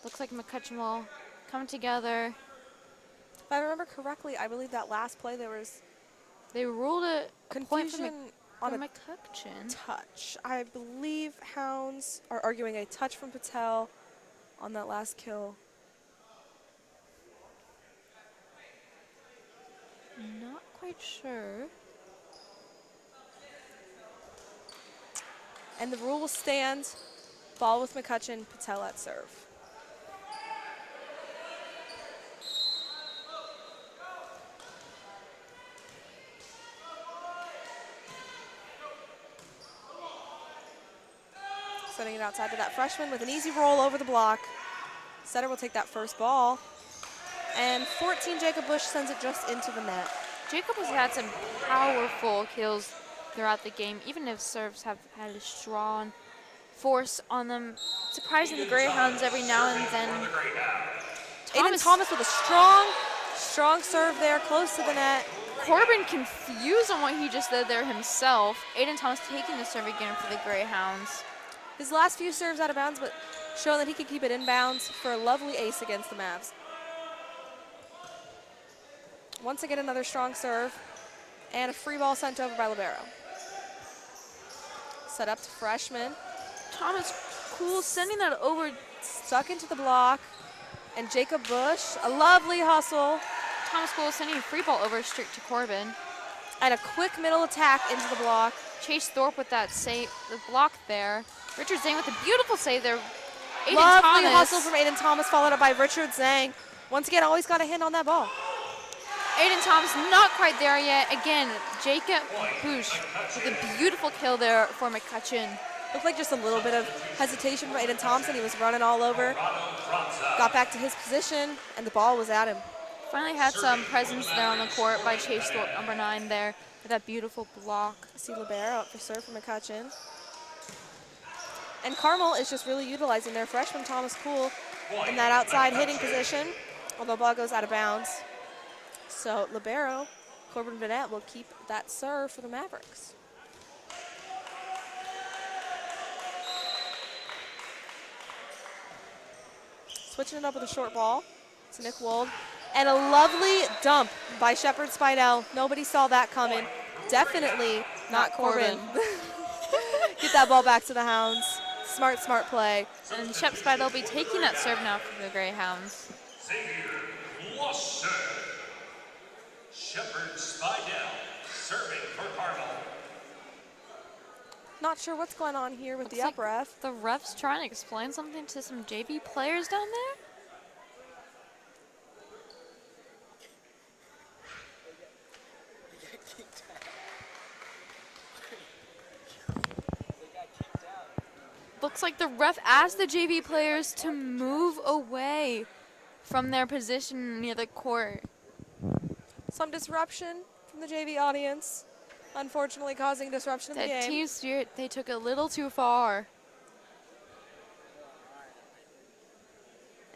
Looks like Mccutcheon will come together. If I remember correctly, I believe that last play they ruled a confusion on a Mccutcheon touch. I believe Hounds are arguing a touch from Patel on that last kill. Not quite sure. And the rule will stand. Ball with Mccutcheon, Patel at serve. Setting it outside to that freshman with an easy roll over the block. Setter will take that first ball. And 14, Jacob Bush sends it just into the net. Jacob has had some powerful kills throughout the game, even if serves have had a strong force on them, surprising the Greyhounds every now and then. Aiden Thomas with a strong serve there, close to the net. Corbin confused on what he just did there himself. Aiden Thomas taking the serve again for the Greyhounds. His last few serves out of bounds, but showing that he could keep it inbounds for a lovely ace against the Mavs. Once again, another strong serve, and a free ball sent over by Libero. Set up to freshman. Thomas cool, sending that over. Stuck into the block. And Jacob Bush, a lovely hustle. Thomas Cool sending a free ball over straight to Corbin. And a quick middle attack into the block. Chase Thorpe with that save, the block there. Richard Zhang with a beautiful save there. Aiden Lovely Thomas. hustle from Aiden Thomas, followed up by Richard Zhang. Once again, always got a hand on that ball. Aiden Thomas not quite there yet. Again, Jacob Bush with a beautiful kill there for Mccutcheon. Looked like just a little bit of hesitation from Aiden Thompson. He was running all over. Got back to his position, and the ball was at him. Finally had some presence there on the court by Chase Thorpe, number 9 there, with that beautiful block. See Libero up for serve for Mccutcheon. And Carmel is just really utilizing their freshman Thomas Cool in that outside hitting position, although ball goes out of bounds. So Libero, Corbin Vanette, will keep that serve for the Mavericks. Switching it up with a short ball to Nick Wold. And a lovely dump by Shepard Spidell. Nobody saw that coming. Definitely not Corbin. Get that ball back to the Hounds. Smart, smart play. And Shep Spidell will be taking that serve now for the Greyhounds. Xavier lost serve. Shepard Spidell serving for Carmel. Not sure what's going on here with Looks the like up ref. The ref's trying to explain something to some JV players down there. Looks like the ref asked the JV players to move away from their position near the court. Some disruption from the JV audience, unfortunately causing disruption in the That game. team spirit, they took a little too far.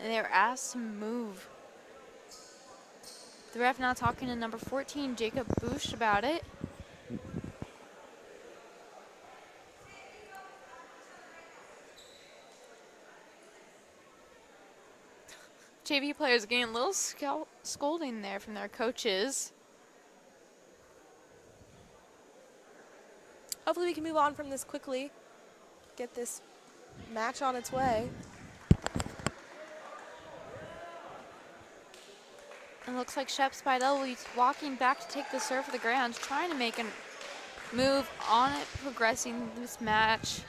And they were asked to move. The ref now talking to number 14, Jacob Bush, about it. JV players getting a little scolding there from their coaches. Hopefully we can move on from this quickly. Get this match on its way. It looks like Shep Spidell will be walking back to take the serve for the Greyhounds, trying to make a move on it, progressing this match.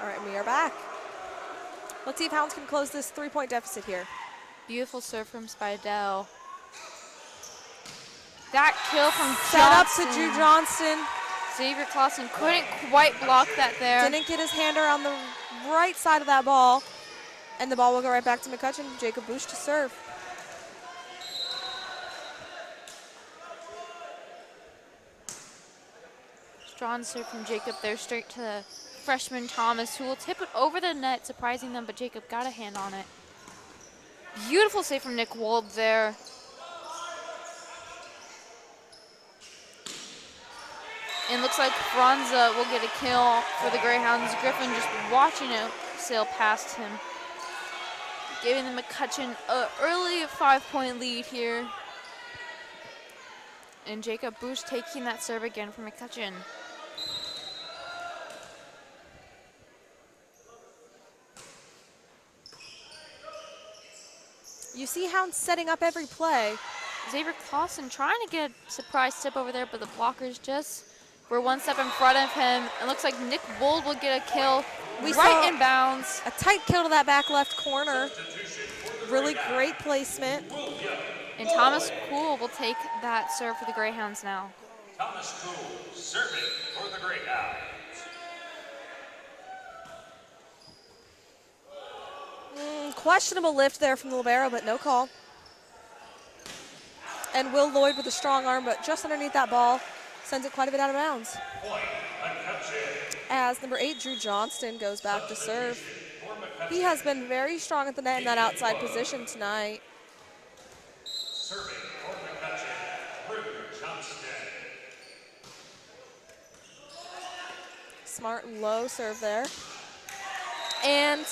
All right, we are back. Let's see if Hounds can close this 3-point deficit here. Beautiful serve from Spidell. That kill from Set up Johnston. to Drew Johnston. Xavier Clausen couldn't quite block that there. Didn't get his hand around the right side of that ball. And the ball will go right back to Mccutcheon. Jacob Bush to serve. Strong serve from Jacob there, straight to the freshman Thomas, who will tip it over the net, surprising them, but Jacob got a hand on it. Beautiful save from Nick Wold there. And looks like Franza will get a kill for the Greyhounds. Griffin just watching it sail past him, giving the Mccutcheon an early 5-point lead here. And Jacob Bush taking that serve again from Mccutcheon. You see Hounds setting up every play. Xavier Clausen trying to get a surprise tip over there, but the blockers just were one step in front of him. It looks like Nick Wold will get a kill right in bounds. A tight kill to that back left corner. Really great placement. And Thomas Cool will take that serve for the Greyhounds now. Thomas Cool serving for the Greyhounds. Questionable lift there from the libero, but no call. And Will Lloyd with a strong arm, but just underneath that ball, sends it quite a bit out of bounds. As number 8, Drew Johnston, goes back to serve. He has been very strong at the net in that outside position tonight. Serving for Mccutcheon, Drew Johnston. Smart low serve there. And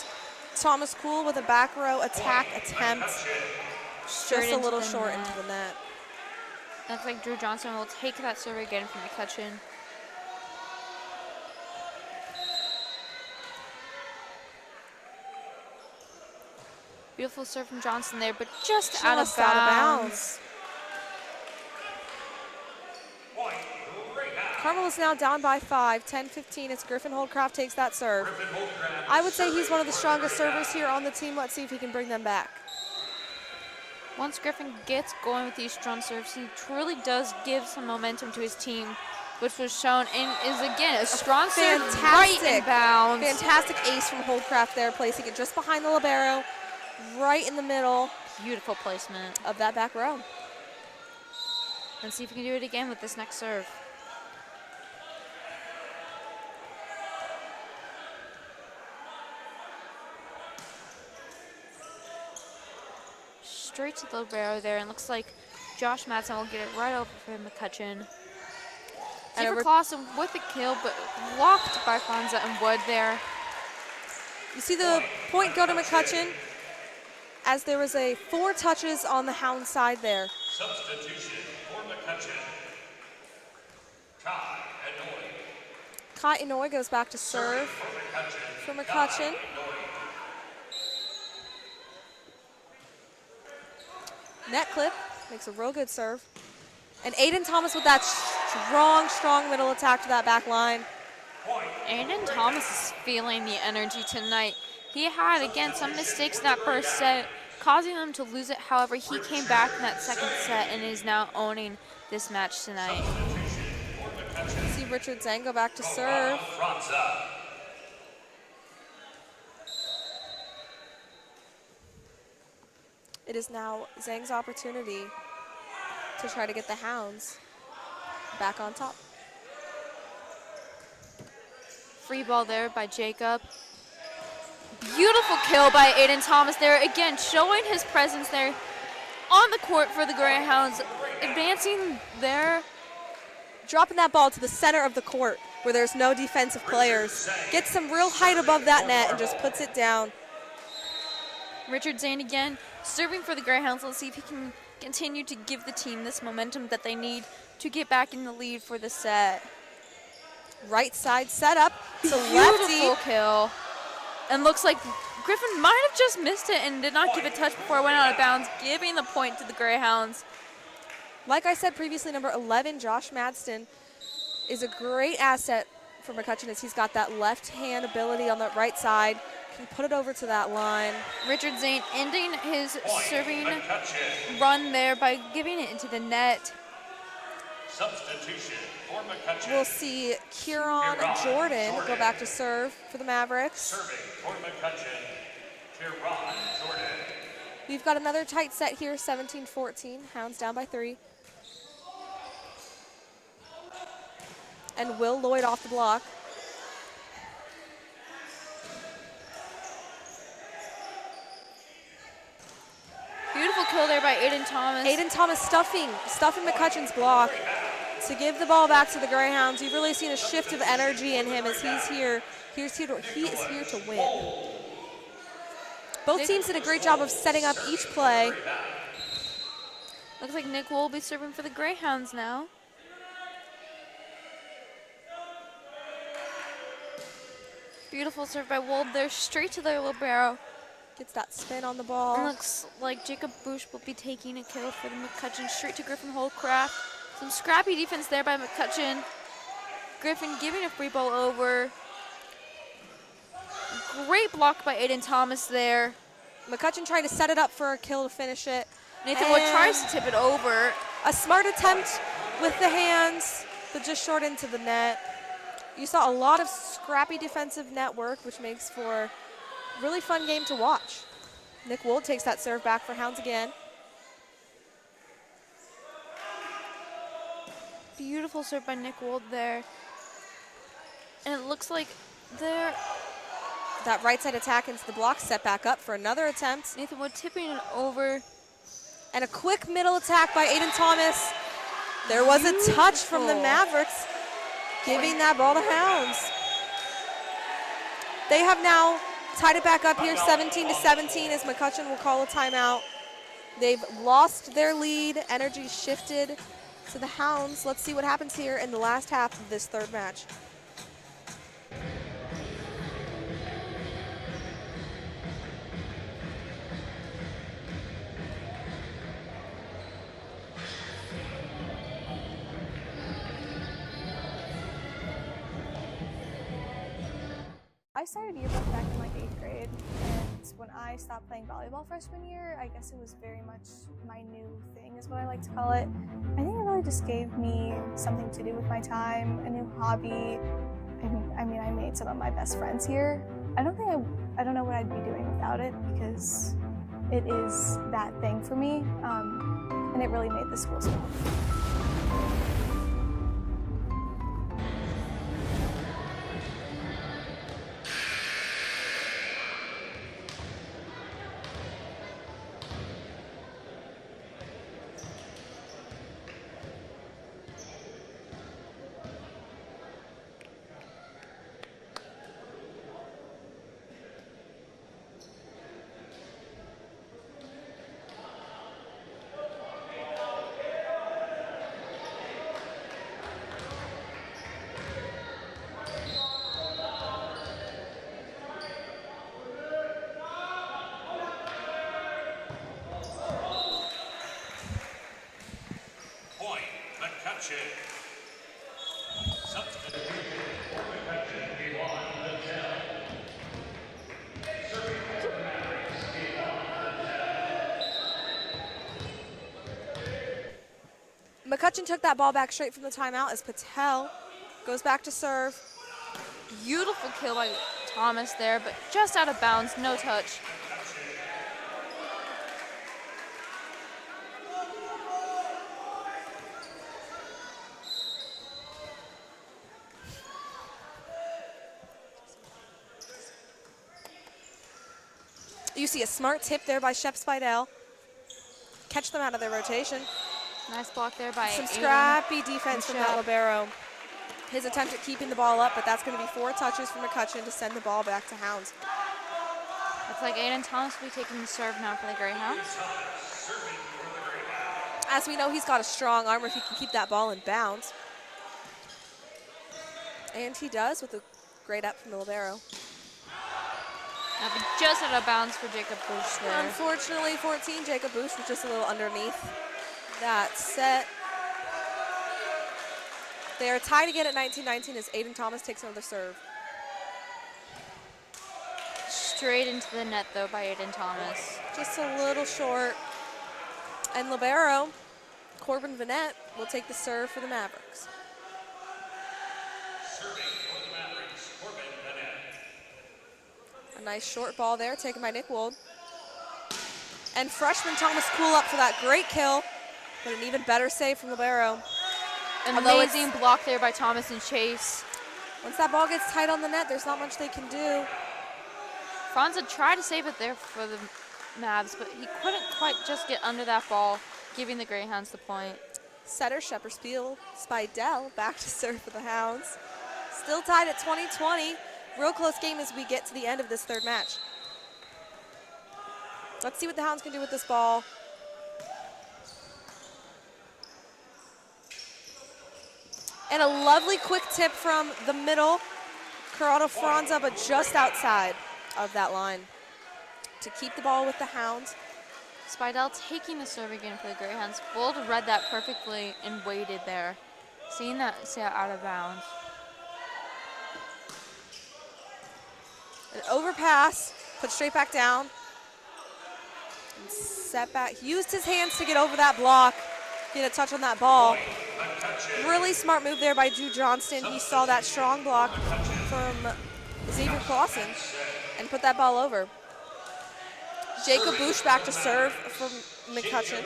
Thomas Cool with a back row attack attempt. Just a little short into the net. Looks like Drew Johnson will take that serve again from McCutcheon. Beautiful serve from Johnson there, but just out of bounds. Point, Greyhounds. Carmel is now down by 5, 10-15 as Griffin Holdcraft takes that serve. Griffin Holdcraft I would say he's serving one of the for strongest Greyhounds. servers here on the team. Let's see if he can bring them back. Once Griffin gets going with these strong serves, he truly does give some momentum to his team, which was shown in is again a strong serve right in bounds. Fantastic ace from Holdcraft there, placing it just behind the libero, right in the middle Beautiful placement. of that back row. Let's see if we can do it again with this next serve. Straight to the libero there, and looks like Josh Madsen will get it right over for Mccutcheon. And Super Clausen with the kill, but blocked by Fonza and Wood there. You see the point go to Mccutcheon as there was 4 touches on the Hound side there. Substitution for Mccutcheon. Kai Inouye. Kai Inouye goes back to serve for McCutcheon. Net clip, makes a real good serve. And Aiden Thomas with that strong middle attack to that back line. Aiden Thomas is feeling the energy tonight. He had, again, some mistakes in that first set, causing them to lose it. However, he came back in that second set and is now owning this match tonight. See Richard Zhang go back to serve. It is now Zhang's opportunity to try to get the Hounds back on top. Free ball there by Jacob. Beautiful kill by Aiden Thomas there. Again, showing his presence there on the court for the Greyhounds. Advancing there. Dropping that ball to the center of the court where there's no defensive players. Gets some real height above that net and just puts it down. Richard Zane again serving for the Greyhounds. Let's see if he can continue to give the team this momentum that they need to get back in the lead for the set. Right side setup to Beautiful lefty. kill. And looks like Griffin might have just missed it and did not give a touch before it went out of bounds, giving the point to the Greyhounds. Like I said previously, number 11, Josh Madston, is a great asset for McCutcheon as he's got that left hand ability on the right side. Can put it over to that line. Richard Zane ending his serving run there by giving it into the net. Substitution for Mccutcheon. We'll see Kieran Jordan go back to serve for the Mavericks. Serving for Mccutcheon, Kieran Jordan. We've got another tight set here, 17-14. Hounds down by 3. And Will Lloyd off the block. Beautiful kill there by Aiden Thomas. Aiden Thomas stuffing McCutcheon's block to give the ball back to the Greyhounds. You've really seen a shift of energy in him as he is here to win. Both teams did a great job of setting up each play. Looks like Nick will be serving for the Greyhounds now. Beautiful serve by Wold there, straight to their libero. Gets that spin on the ball. And looks like Jacob Bush will be taking a kill for the Mccutcheon, straight to Griffin Holdcraft. Some scrappy defense there by Mccutcheon. Griffin giving a free ball over. Great block by Aiden Thomas there. McCutcheon trying to set it up for a kill to finish it. Nathan Wood tries to tip it over. A smart attempt with the hands, but just short into the net. You saw a lot of scrappy defensive net work, which makes for a really fun game to watch. Nick Wold takes that serve back for Hounds again. Beautiful serve by Nick Wold there. And it looks like they're... That right side attack into the block, set back up for another attempt. Nathan Wood tipping it over. And a quick middle attack by Aiden Thomas. There was a touch from the Mavericks, giving that ball to Hounds. They have now tied it back up here, 17-17, as McCutcheon will call a timeout. They've lost their lead. Energy shifted to the Hounds. Let's see what happens here in the last half of this third match. I started yearbook back in like 8th grade, and when I stopped playing volleyball freshman year, I guess it was very much my new thing is what I like to call it. I think it really just gave me something to do with my time, a new hobby. I mean, I made some of my best friends here. I don't know what I'd be doing without it, because it is that thing for me, and it really made the school special. Point, Mccutcheon. Substitute for Mccutcheon, game on the 10. Serving for the Mavericks, game on the 10. McCutcheon took that ball back straight from the timeout as Patel goes back to serve. Beautiful kill by Thomas there, but just out of bounds, no touch. You see a smart tip there by Shep Spidell. Catch them out of their rotation. Nice block there by Some Aiden. scrappy defense from that Shep. libero. His attempt at keeping the ball up, but that's going to be 4 touches for McCutcheon to send the ball back to Hounds. Looks like Aiden Thomas will be taking the serve now for the Greyhounds. As we know, he's got a strong arm if he can keep that ball in bounds. And he does with a great up from the libero. Just out of bounds for Jacob Bush there. Unfortunately, 14, Jacob Bush was just a little underneath that set. They are tied again at 19-19 as Aiden Thomas takes another serve. Straight into the net, though, by Aiden Thomas. Just a little short. And libero, Corbin Vanette, will take the serve for the Mavericks. Serving for the Mavericks, Corbin Vanette. A nice short ball there taken by Nick Wold. And freshman Thomas Cool up for that great kill, but an even better save from libero. Amazing block there by Thomas and Chase. Once that ball gets tight on the net, there's not much they can do. Franza tried to save it there for the Mavs, but he couldn't quite just get under that ball, giving the Greyhounds the point. Setter Shepard Spidell back to serve for the Hounds. Still tied at 20-20. Real close game as we get to the end of this third match. Let's see what the Hounds can do with this ball. And a lovely quick tip from the middle. Corrado Franza, but just outside of that line to keep the ball with the Hounds. Spidell taking the serve again for the Greyhounds. Wold read that perfectly and waited there. Seeing that set out of bounds. An overpass, put straight back down. And set back, used his hands to get over that block, get a touch on that ball. Really smart move there by Drew Johnston. He saw that strong block from Xavier Clausen and put that ball over. Jacob Bush back to serve from Mccutcheon.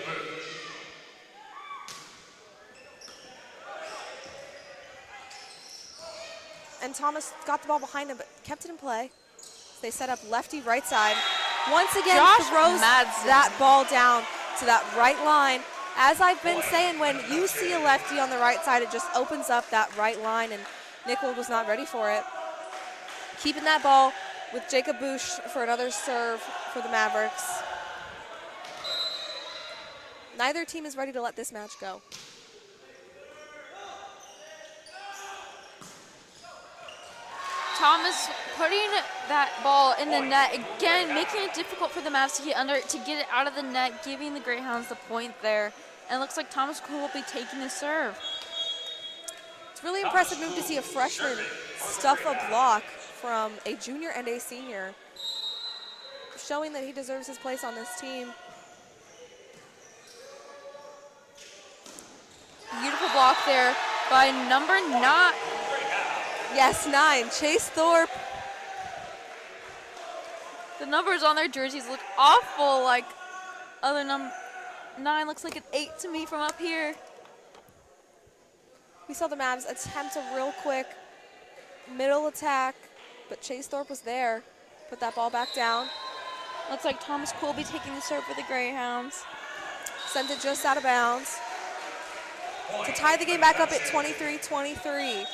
And Thomas got the ball behind him, but kept it in play. They set up lefty right side. Once again, throws that ball down to that right line. As I've been saying, when you see a lefty on the right side, it just opens up that right line, and Nickel was not ready for it. Keeping that ball with Jacob Bush for another serve for the Mavericks. Neither team is ready to let this match go. Thomas putting that ball in the net again, making it difficult for the Mavs to get under, to get it out of the net, giving the Greyhounds the point there. And it looks like Thomas Cool will be taking the serve. It's really impressive move to see a freshman stuff a block from a junior and a senior, showing that he deserves his place on this team. Beautiful block there by number 9. Yes, 9, Chase Thorpe. The numbers on their jerseys look awful, like other 9 looks like an 8 to me from up here. We saw the Mavs attempt a real quick middle attack, but Chase Thorpe was there. Put that ball back down. Looks like Thomas Cool will be taking the serve for the Greyhounds. Sent it just out of bounds to tie the game back up at 23-23.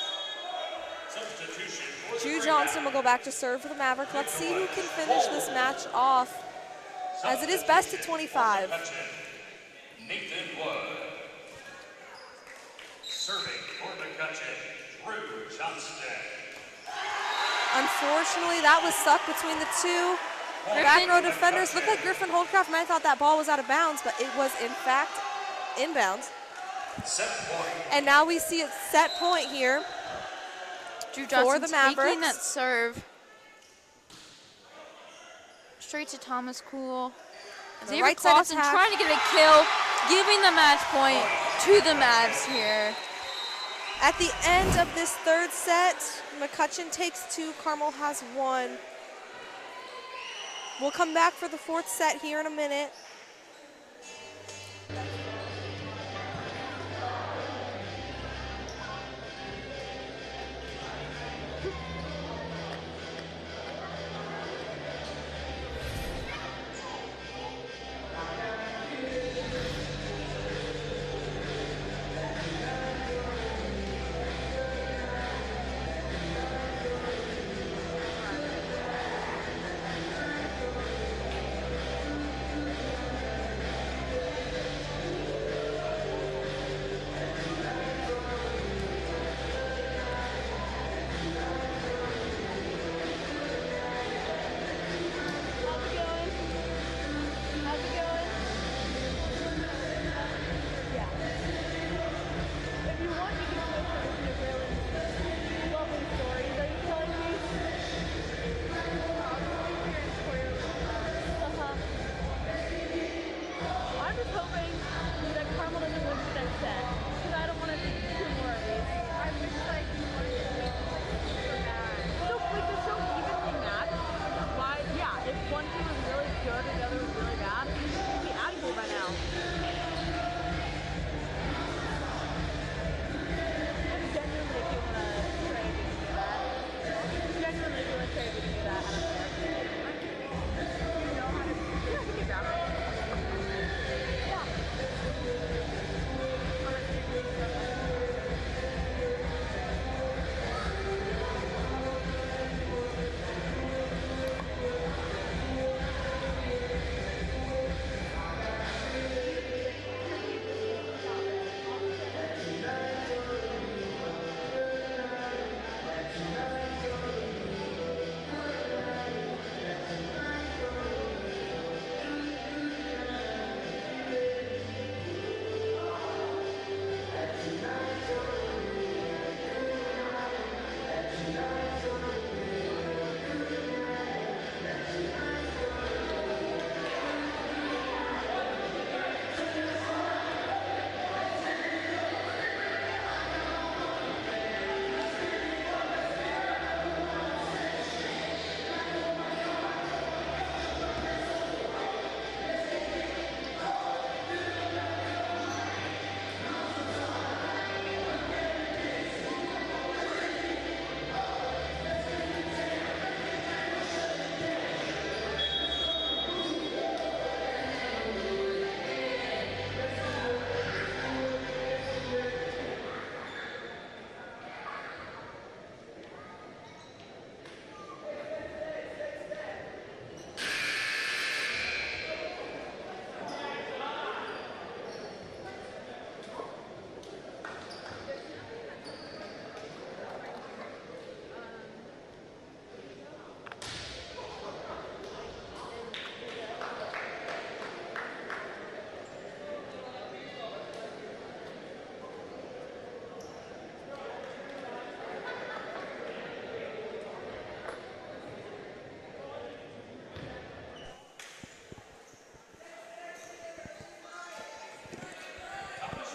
Drew Johnson will go back to serve for the Mavericks. Let's see who can finish this match off, as it is best at 25. Nathan Wood. Serving for Mccutcheon, Drew Johnston. Unfortunately, that was stuck between the two back row defenders. Looked like Griffin Holdcraft, and I thought that ball was out of bounds, but it was in fact inbounds. Set point. And now we see a set point here. Drew For the Johnson Mavericks. taking that serve. Straight to Thomas Cool. The Xavier right side Clausen attack. trying to get a kill, giving the match point to the Mavs here. At the end of this third set, Mccutcheon takes 2, Carmel has 1. We'll come back for the fourth set here in a minute.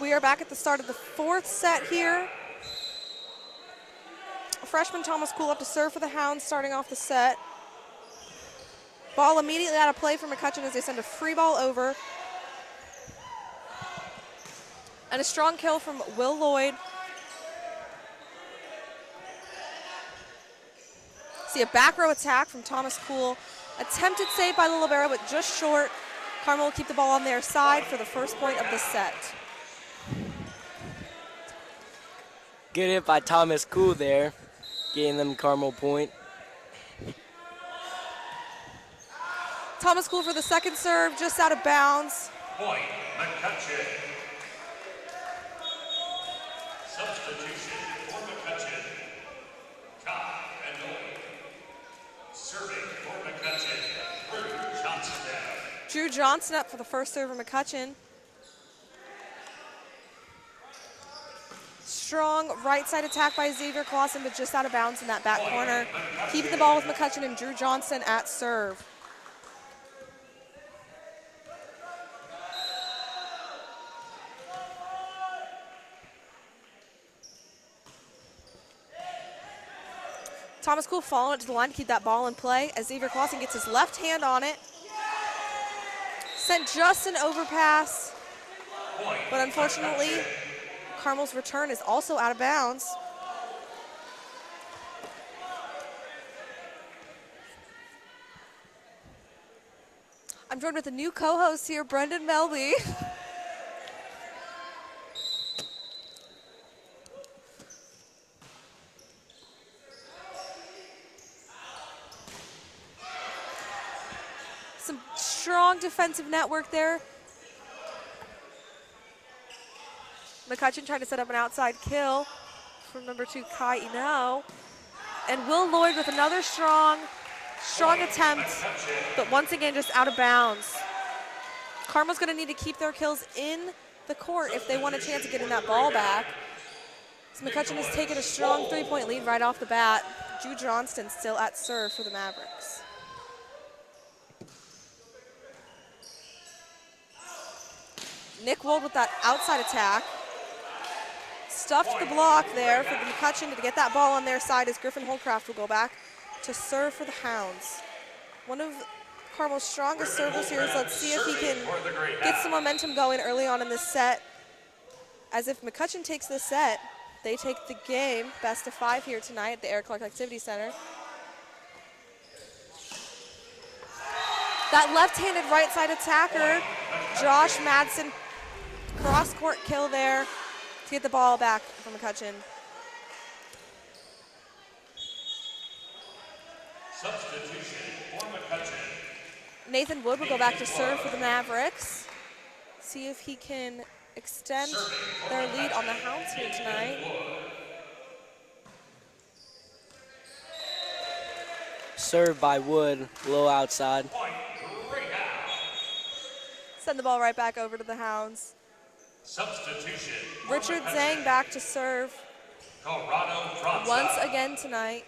We are back at the start of the 4th set here. Freshman Thomas Kuhl up to serve for the Hounds, starting off the set. Ball immediately out of play for Mccutcheon as they send a free ball over. And a strong kill from Will Lloyd. See a back row attack from Thomas Kuhl. Attempted save by the libero, but just short. Carmel will keep the ball on their side for the first point of the set. Good hit by Thomas Kuhl there, getting them Carmel point. Thomas Kuhl for the second serve, just out of bounds. Point, Mccutcheon. Substitution for Mccutcheon. Kai and Lloyd. Serving for Mccutcheon, Drew Johnson. Drew Johnson up for the first serve for Mccutcheon. Strong right side attack by Xavier Clausen, but just out of bounds in that back corner. Keeping the ball with Mccutcheon and Drew Johnson at serve. Thomas Kuhl following it to the line to keep that ball in play as Xavier Clausen gets his left hand on it. Sent just an overpass, but unfortunately, Carmel's return is also out of bounds. I'm joined with a new co-host here, Brendan Melby. Some strong defensive network there. Mccutcheon trying to set up an outside kill from number 2, Kai Ino. And Will Lloyd with another strong attempt, but once again just out of bounds. Carmel's gonna need to keep their kills in the court if they want a chance of getting that ball back. So Mccutcheon has taken a strong 3-point lead right off the bat. Drew Johnston still at serve for the Mavericks. Nick Wold with that outside attack. Stuffed the block there for the Mccutcheon to get that ball on their side as Griffin Holdcraft will go back to serve for the Hounds. One of Carmel's strongest servers here, so let's see if he can get some momentum going early on in this set. As if Mccutcheon takes this set, they take the game, best of 5 here tonight at the Eric Clark Activity Center. That left-handed right side attacker, Josh Madsen, cross-court kill there to get the ball back from Mccutcheon. Substitution for Mccutcheon. Nathan Wood will go back to serve for the Mavericks. See if he can extend their lead on the Hounds here tonight. Served by Wood, low outside. Send the ball right back over to the Hounds. Substitution. Richard Zhang back to serve Colorado once again tonight.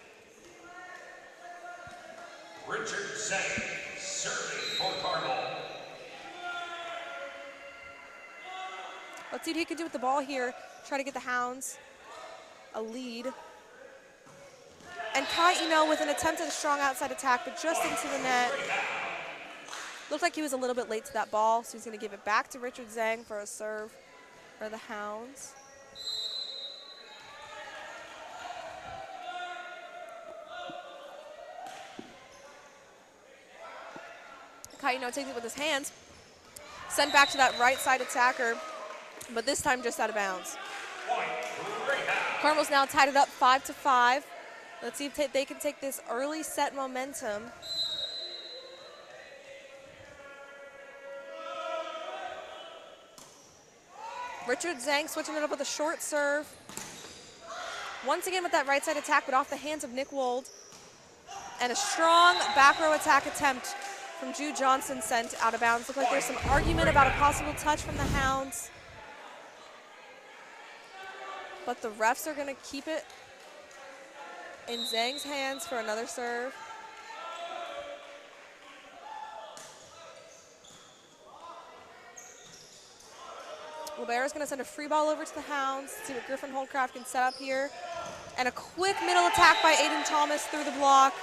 Richard Zhang serving for Carmel. Let's see what he can do with the ball here. Try to get the Hounds a lead. And Kai Ino with an attempt at a strong outside attack, but just into the net. Looked like he was a little bit late to that ball, so he's going to give it back to Richard Zhang for a serve for the Hounds. Kai Ino takes it with his hands. Sent back to that right side attacker, but this time just out of bounds. Carmel's now tied it up 5-5. Let's see if they can take this early set momentum. Richard Zhang switching it up with a short serve. Once again with that right side attack, but off the hands of Nick Wold. And a strong back row attack attempt from Drew Johnson sent out of bounds. Looked like there's some argument about a possible touch from the Hounds. But the refs are gonna keep it in Zhang's hands for another serve. Libera's going to send a free ball over to the Hounds. See what Griffin Holdcraft can set up here. And a quick middle attack by Aiden Thomas through the block.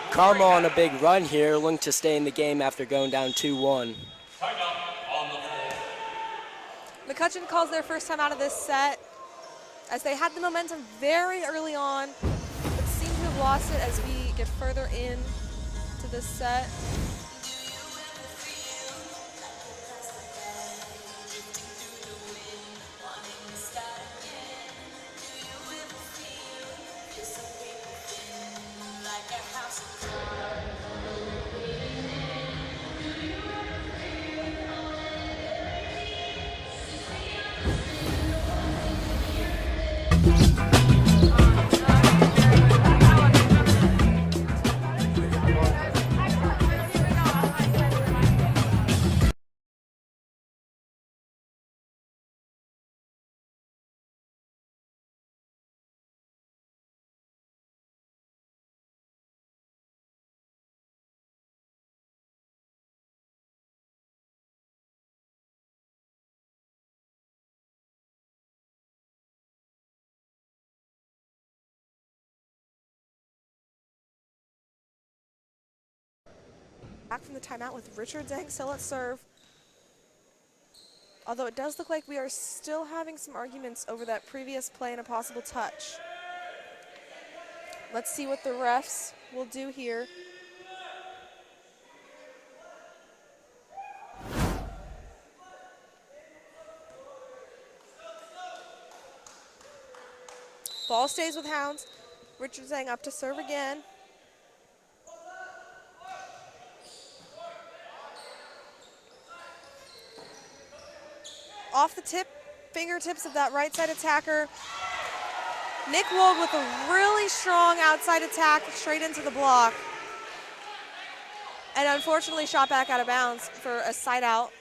Carmel on a big run here, looking to stay in the game after going down 2-1. McCutcheon calls their first time out of this set as they had the momentum very early on, but seem to have lost it as we get further in to this set. Back from the timeout with Richard Zhang still at serve. Although it does look like we are still having some arguments over that previous play and a possible touch. Let's see what the refs will do here. Ball stays with Hounds. Richard Zhang up to serve again. Off the fingertips of that right side attacker. Nick Wold with a really strong outside attack straight into the block. And unfortunately shot back out of bounds for a side out.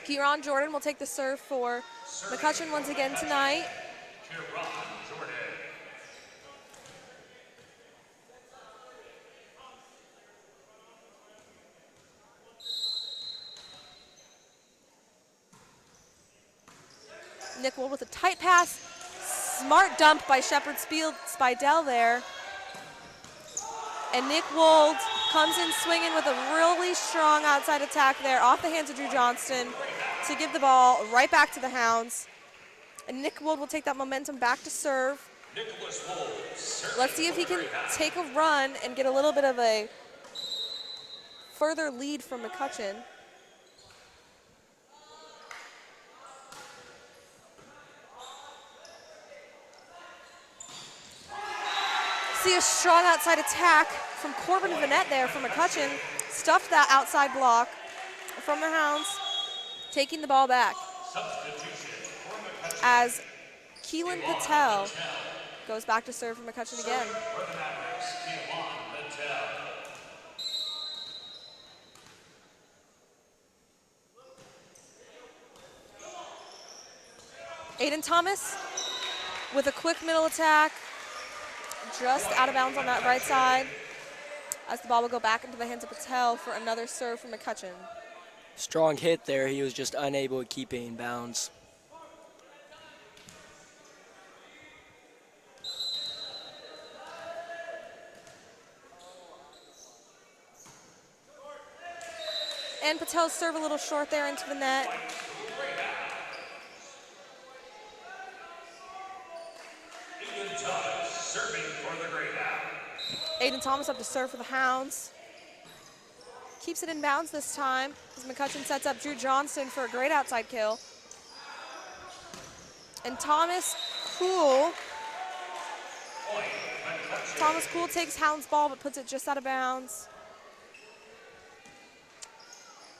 Kieran Jordan will take the serve for McCutcheon once again tonight. Nick Wold with a tight pass. Smart dump by Shepard Spidell there. And Nick Wold comes in swinging with a really strong outside attack there off the hands of Drew Johnston to give the ball right back to the Hounds. And Nick Wold will take that momentum back to serve. Let's see if he can take a run and get a little bit of a further lead from McCutcheon. See a strong outside attack from Corbin Vanette there from McCutcheon. Stuffed that outside block from the Hounds, taking the ball back. As Keelan Patel goes back to serve for McCutcheon again. Aiden Thomas with a quick middle attack. Just out of bounds on that right side as the ball will go back into the hands of Patel for another serve from McCutcheon. Strong hit there. He was just unable to keep it in bounds. And Patel's serve a little short there into the net. Aiden Thomas up to serve for the Hounds. Keeps it in bounds this time as McCutcheon sets up Drew Johnston for a great outside kill. And Thomas Cool takes Hounds ball but puts it just out of bounds.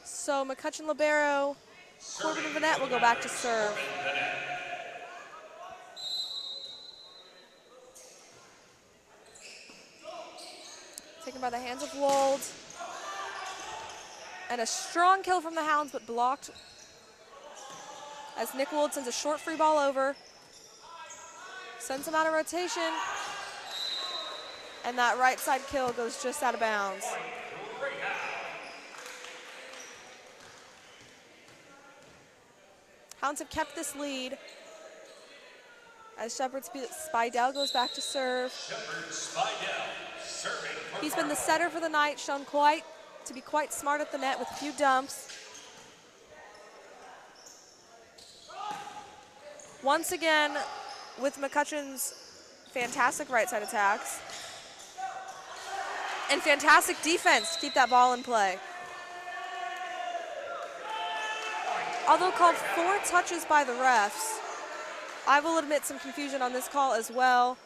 So McCutcheon libero Corbin Vanette will go back to serve. Taken by the hands of Wold. And a strong kill from the Hounds, but blocked as Nick Wold sends a short free ball over. Sends him out of rotation. And that right side kill goes just out of bounds. Hounds have kept this lead. As Shepard Spidell goes back to serve. Shepard Spidell serving for He's been the Carmel. setter for the night, shown to be quite smart at the net with a few dumps. Once again, with Mccutcheon's fantastic right side attacks and fantastic defense to keep that ball in play. Although called 4 touches by the refs, I will admit some confusion on this call as well.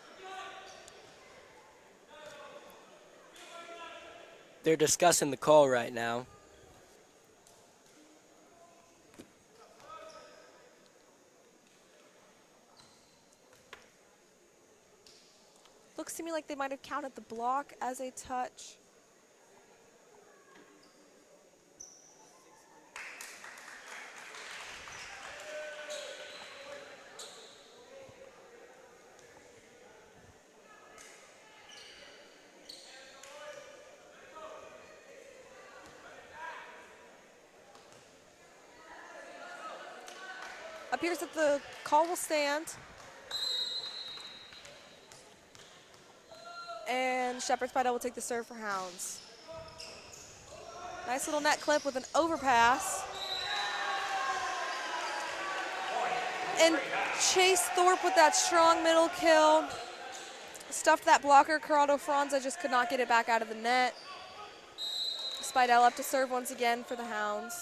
They're discussing the call right now. Looks to me like they might have counted the block as a touch. Appears that the call will stand. And Shepard Spidell will take the serve for Hounds. Nice little net clip with an overpass. And Chase Thorpe with that strong middle kill. Stuffed that blocker. Corrado Franza just could not get it back out of the net. Spidell up to serve once again for the Hounds.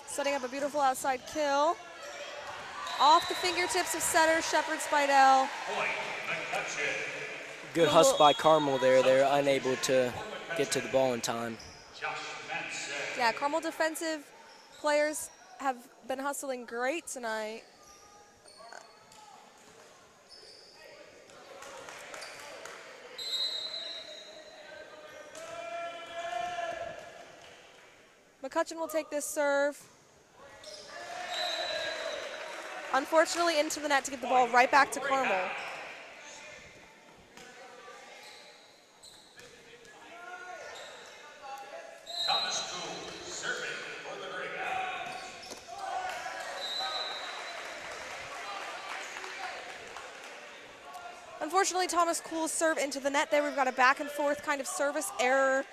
Setting up a beautiful outside kill. Off the fingertips of setter Shepard Spidell. Point, Mccutcheon. Good hustle by Carmel there. They're unable to get to the ball in time. Josh Manson. Yeah, Carmel defensive players have been hustling great tonight. Mccutcheon will take this serve. Unfortunately, into the net to get the ball right back to Carmel. Thomas Gould serving for the Greyhounds. Unfortunately, Thomas Kuhl's serve into the net there. We've got a back and forth kind of service error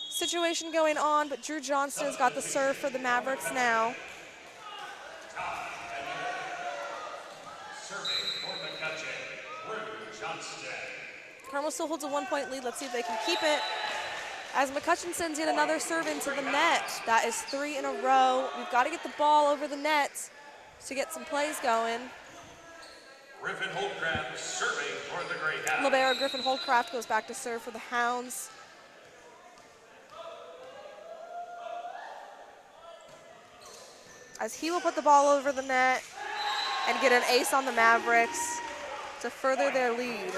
situation going on, but Drew Johnston has got the serve for the Mavericks now. Serving for Mccutcheon, Drew Johnston. Carmel still holds a 1-point lead. Let's see if they can keep it. As Mccutcheon sends in another serve into the net. That is 3 in a row. We've got to get the ball over the net to get some plays going. Griffin Holdcraft serving for the Greyhounds. Libero Griffin Holdcraft goes back to serve for the Hounds. As he will put the ball over the net and get an ace on the Mavericks to further their lead.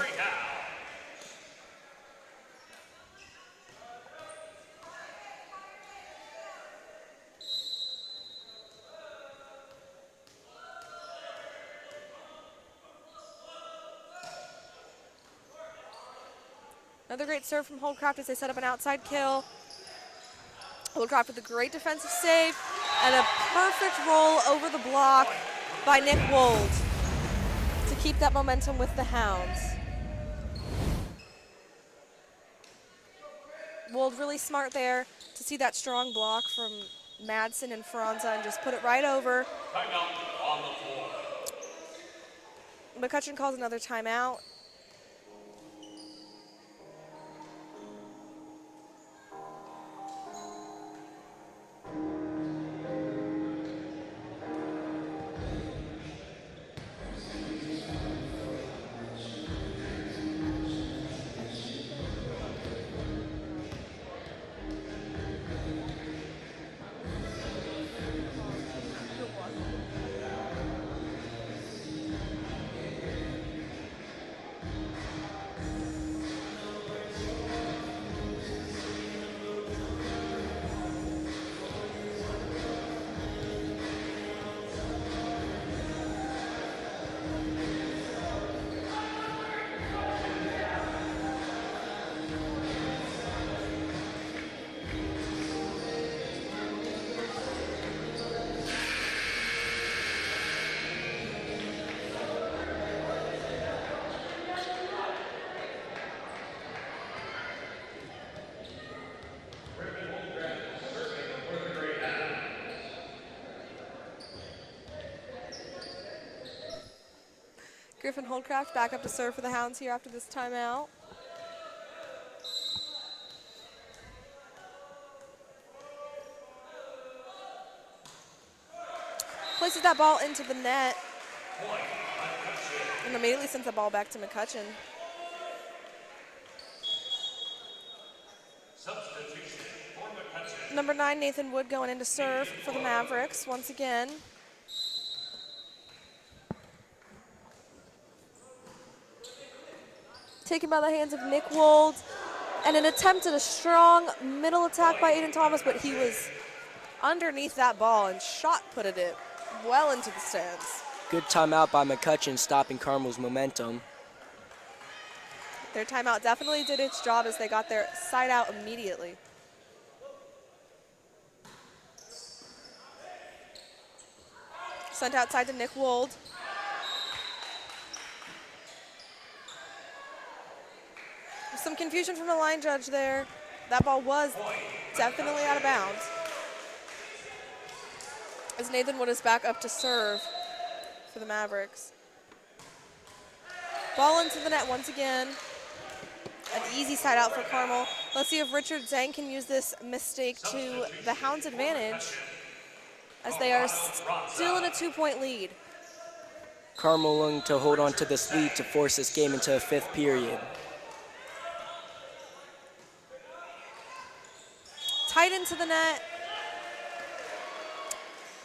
Another great serve from Holdcraft as they set up an outside kill. Holdcraft with a great defensive save and a perfect roll over the block by Nick Wold to keep that momentum with the Hounds. Wold really smart there to see that strong block from Madsen and Franza and just put it right over. Timeout on the floor. McCutcheon calls another timeout. Griffin Holdcraft back up to serve for the Hounds here after this timeout. Places that ball into the net. And immediately sends the ball back to Mccutcheon. Substitution for Mccutcheon. Number 9, Nathan Wood going in to serve for the Mavericks once again. Taken by the hands of Nick Wold. And an attempt at a strong middle attack by Aiden Thomas, but he was underneath that ball and shot putted it well into the stands. Good timeout by Mccutcheon, stopping Carmel's momentum. Their timeout definitely did its job as they got their side out immediately. Sent outside to Nick Wold. Some confusion from the line judge there. That ball was definitely out of bounds. As Nathan Wood is back up to serve for the Mavericks. Ball into the net once again. An easy side out for Carmel. Let's see if Richard Zhang can use this mistake to the Hounds' advantage as they are still in a 2-point lead. Carmel looking to hold on to this lead to force this game into a 5th period. Tight into the net.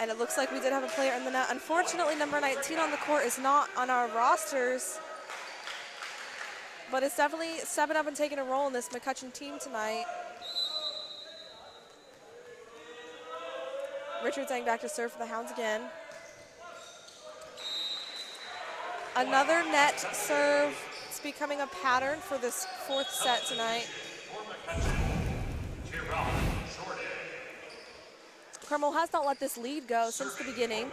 And it looks like we did have a player in the net. Unfortunately, number 19 on the court is not on our rosters. But it's definitely stepping up and taking a role in this Mccutcheon team tonight. Richard Zhang back to serve for the Hounds again. Another net serve. It's becoming a pattern for this 4th set tonight. Carmel has not let this lead go since the beginning,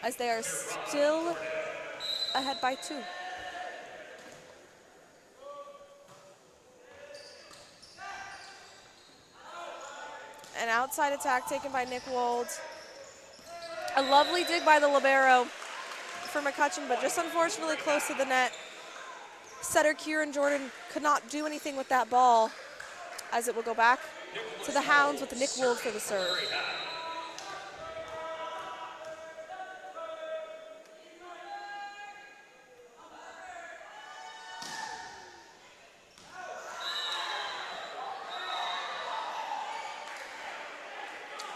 as they are still ahead by 2. An outside attack taken by Nick Wold. A lovely dig by the libero for Mccutcheon, but just unfortunately close to the net. Setter Kieran Jordan could not do anything with that ball, as it will go back to the Hounds with Nick Wold for the serve.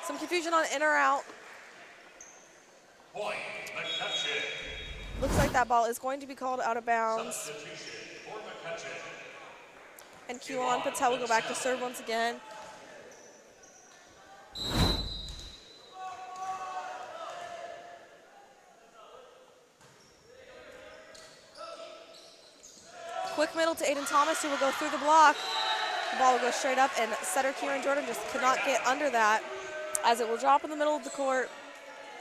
Some confusion on in or out. Point, Mccutcheon. Looks like that ball is going to be called out of bounds. Substitution for Mccutcheon. And Keelan Patel will go back to serve once again. Quick middle to Aiden Thomas, who will go through the block. The ball will go straight up, and setter Kieran Jordan just could not get under that, as it will drop in the middle of the court.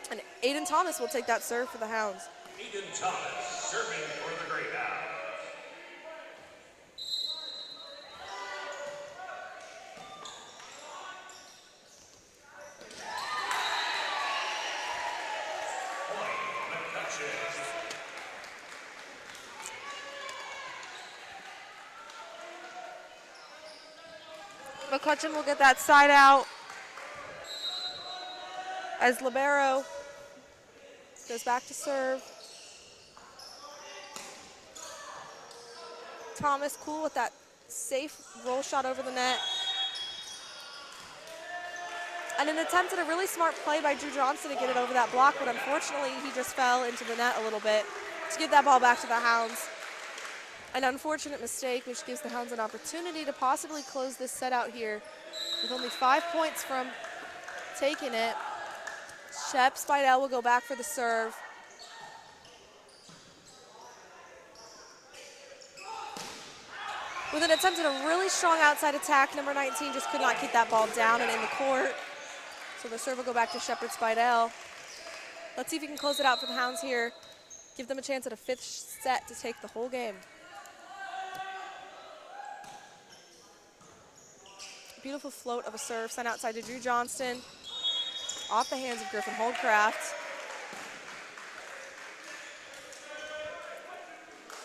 And Aiden Thomas will take that serve for the Hounds. Aiden Thomas serving for the Greyhounds. Mccutcheon will get that side out as libero goes back to serve. Thomas cool with that safe roll shot over the net. And an attempt at a really smart play by Drew Johnson to get it over that block, but unfortunately he just fell into the net a little bit to get that ball back to the Hounds. An unfortunate mistake, which gives the Hounds an opportunity to possibly close this set out here with only 5 points from taking it. Shep Spidell will go back for the serve. With an attempt at a really strong outside attack, number 19 just could not keep that ball down and in the court. So the serve will go back to Shepard Spidell. Let's see if he can close it out for the Hounds here. Give them a chance at a 5th set to take the whole game. Beautiful float of a serve sent outside to Drew Johnston. Off the hands of Griffin Holdcraft.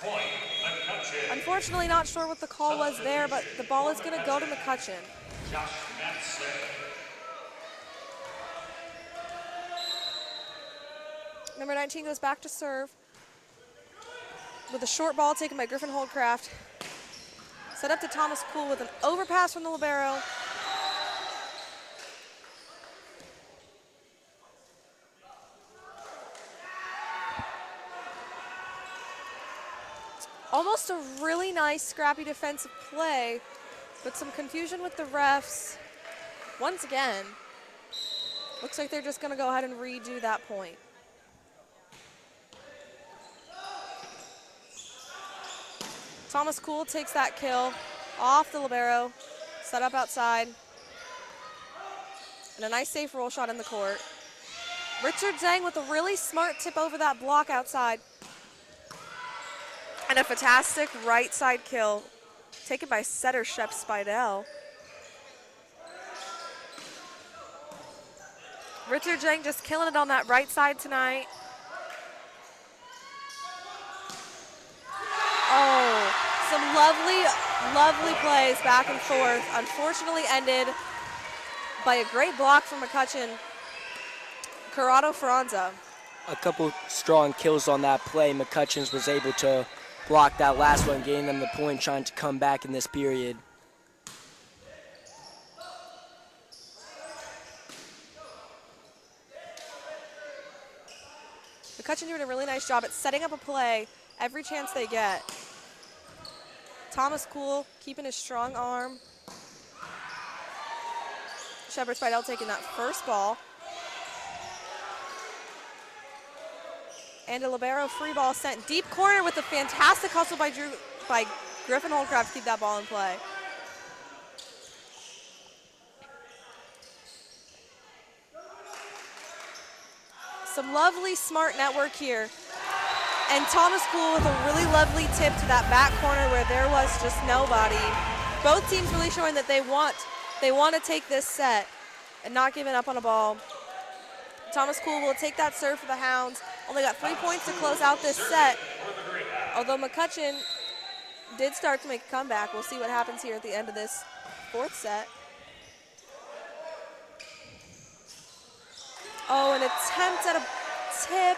Point, McCutcheon. Unfortunately, not sure what the call was there, but the ball is going to go to Mccutcheon. Josh Matson. Number 19 goes back to serve with a short ball taken by Griffin Holdcraft. Set up to Thomas Poole with an overpass from the libero. Almost a really nice, scrappy defensive play, but some confusion with the refs. Once again, looks like they're just going to go ahead and redo that point. Thomas Poole takes that kill off the libero, set up outside, and a nice safe roll shot in the court. Richard Zhang with a really smart tip over that block outside. And a fantastic right side kill taken by setter Shep Spidell. Richard Zhang just killing it on that right side tonight. Oh, some lovely, lovely plays back and forth. Unfortunately ended by a great block from McCutcheon. Corrado Franza. A couple strong kills on that play. McCutcheon's was able to block that last one, getting them the point, trying to come back in this period. McCutcheon doing a really nice job at setting up a play every chance they get. Thomas Poole keeping his strong arm. Shepard Spidell taking that first ball. And a libero free ball sent deep corner with a fantastic hustle by Griffin Holdcraft to keep that ball in play. Some lovely, smart network here. And Thomas Poole with a really lovely tip to that back corner where there was just nobody. Both teams really showing that they want to take this set and not giving up on a ball. Thomas Poole will take that serve for the Hounds. Only got 3 points to close out this set. Although McCutcheon did start to make a comeback. We'll see what happens here at the end of this fourth set. Oh, an attempt at a tip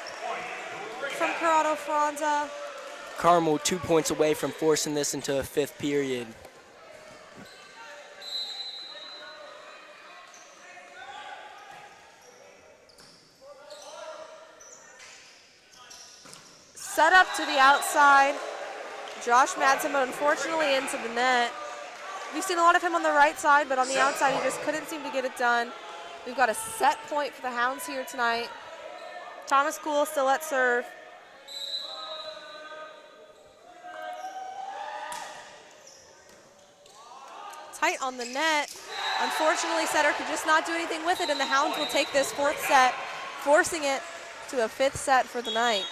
from Corrado Franza. Carmel 2 points away from forcing this into a fifth period. Set up to the outside. Josh Madsen, but unfortunately into the net. We've seen a lot of him on the right side, but on the outside he just couldn't seem to get it done. We've got a set point for the Hounds here tonight. Thomas Poole still at serve. Tight on the net. Unfortunately, setter could just not do anything with it, and the Hounds will take this fourth set, forcing it to a fifth set for the night.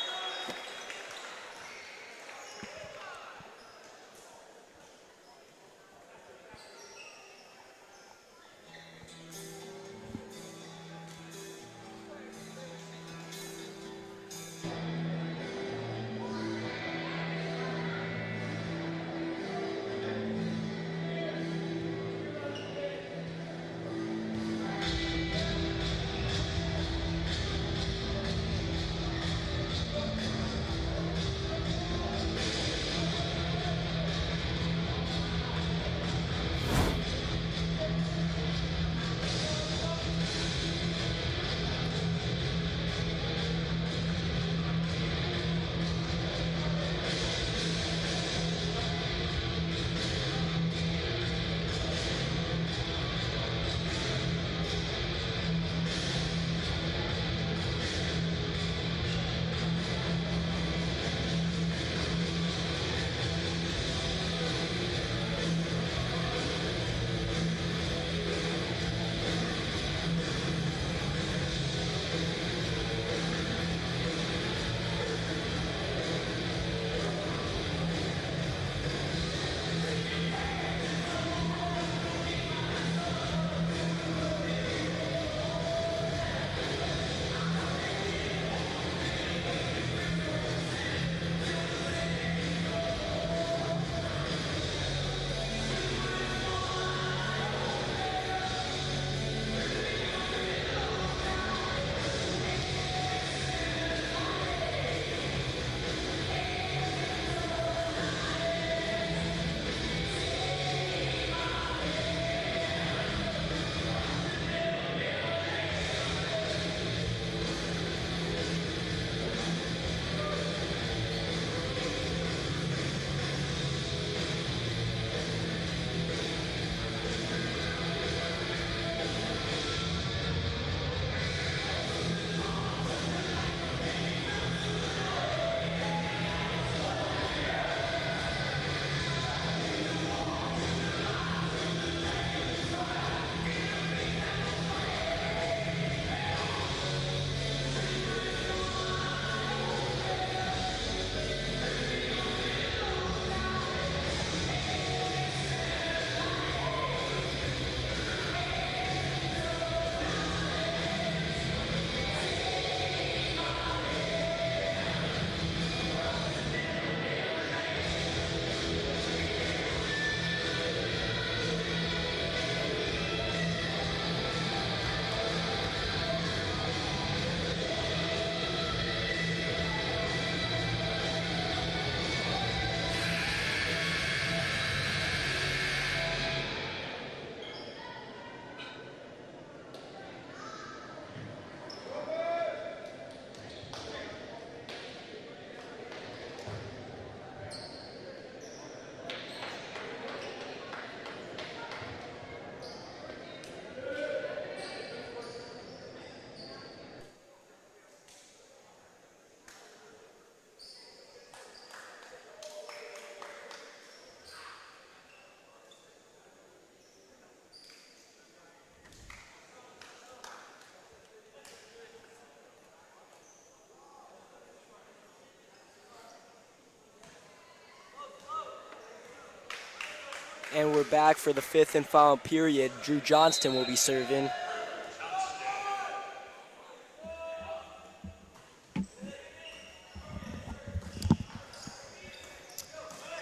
And we're back for the 5th and final period. Drew Johnston will be serving.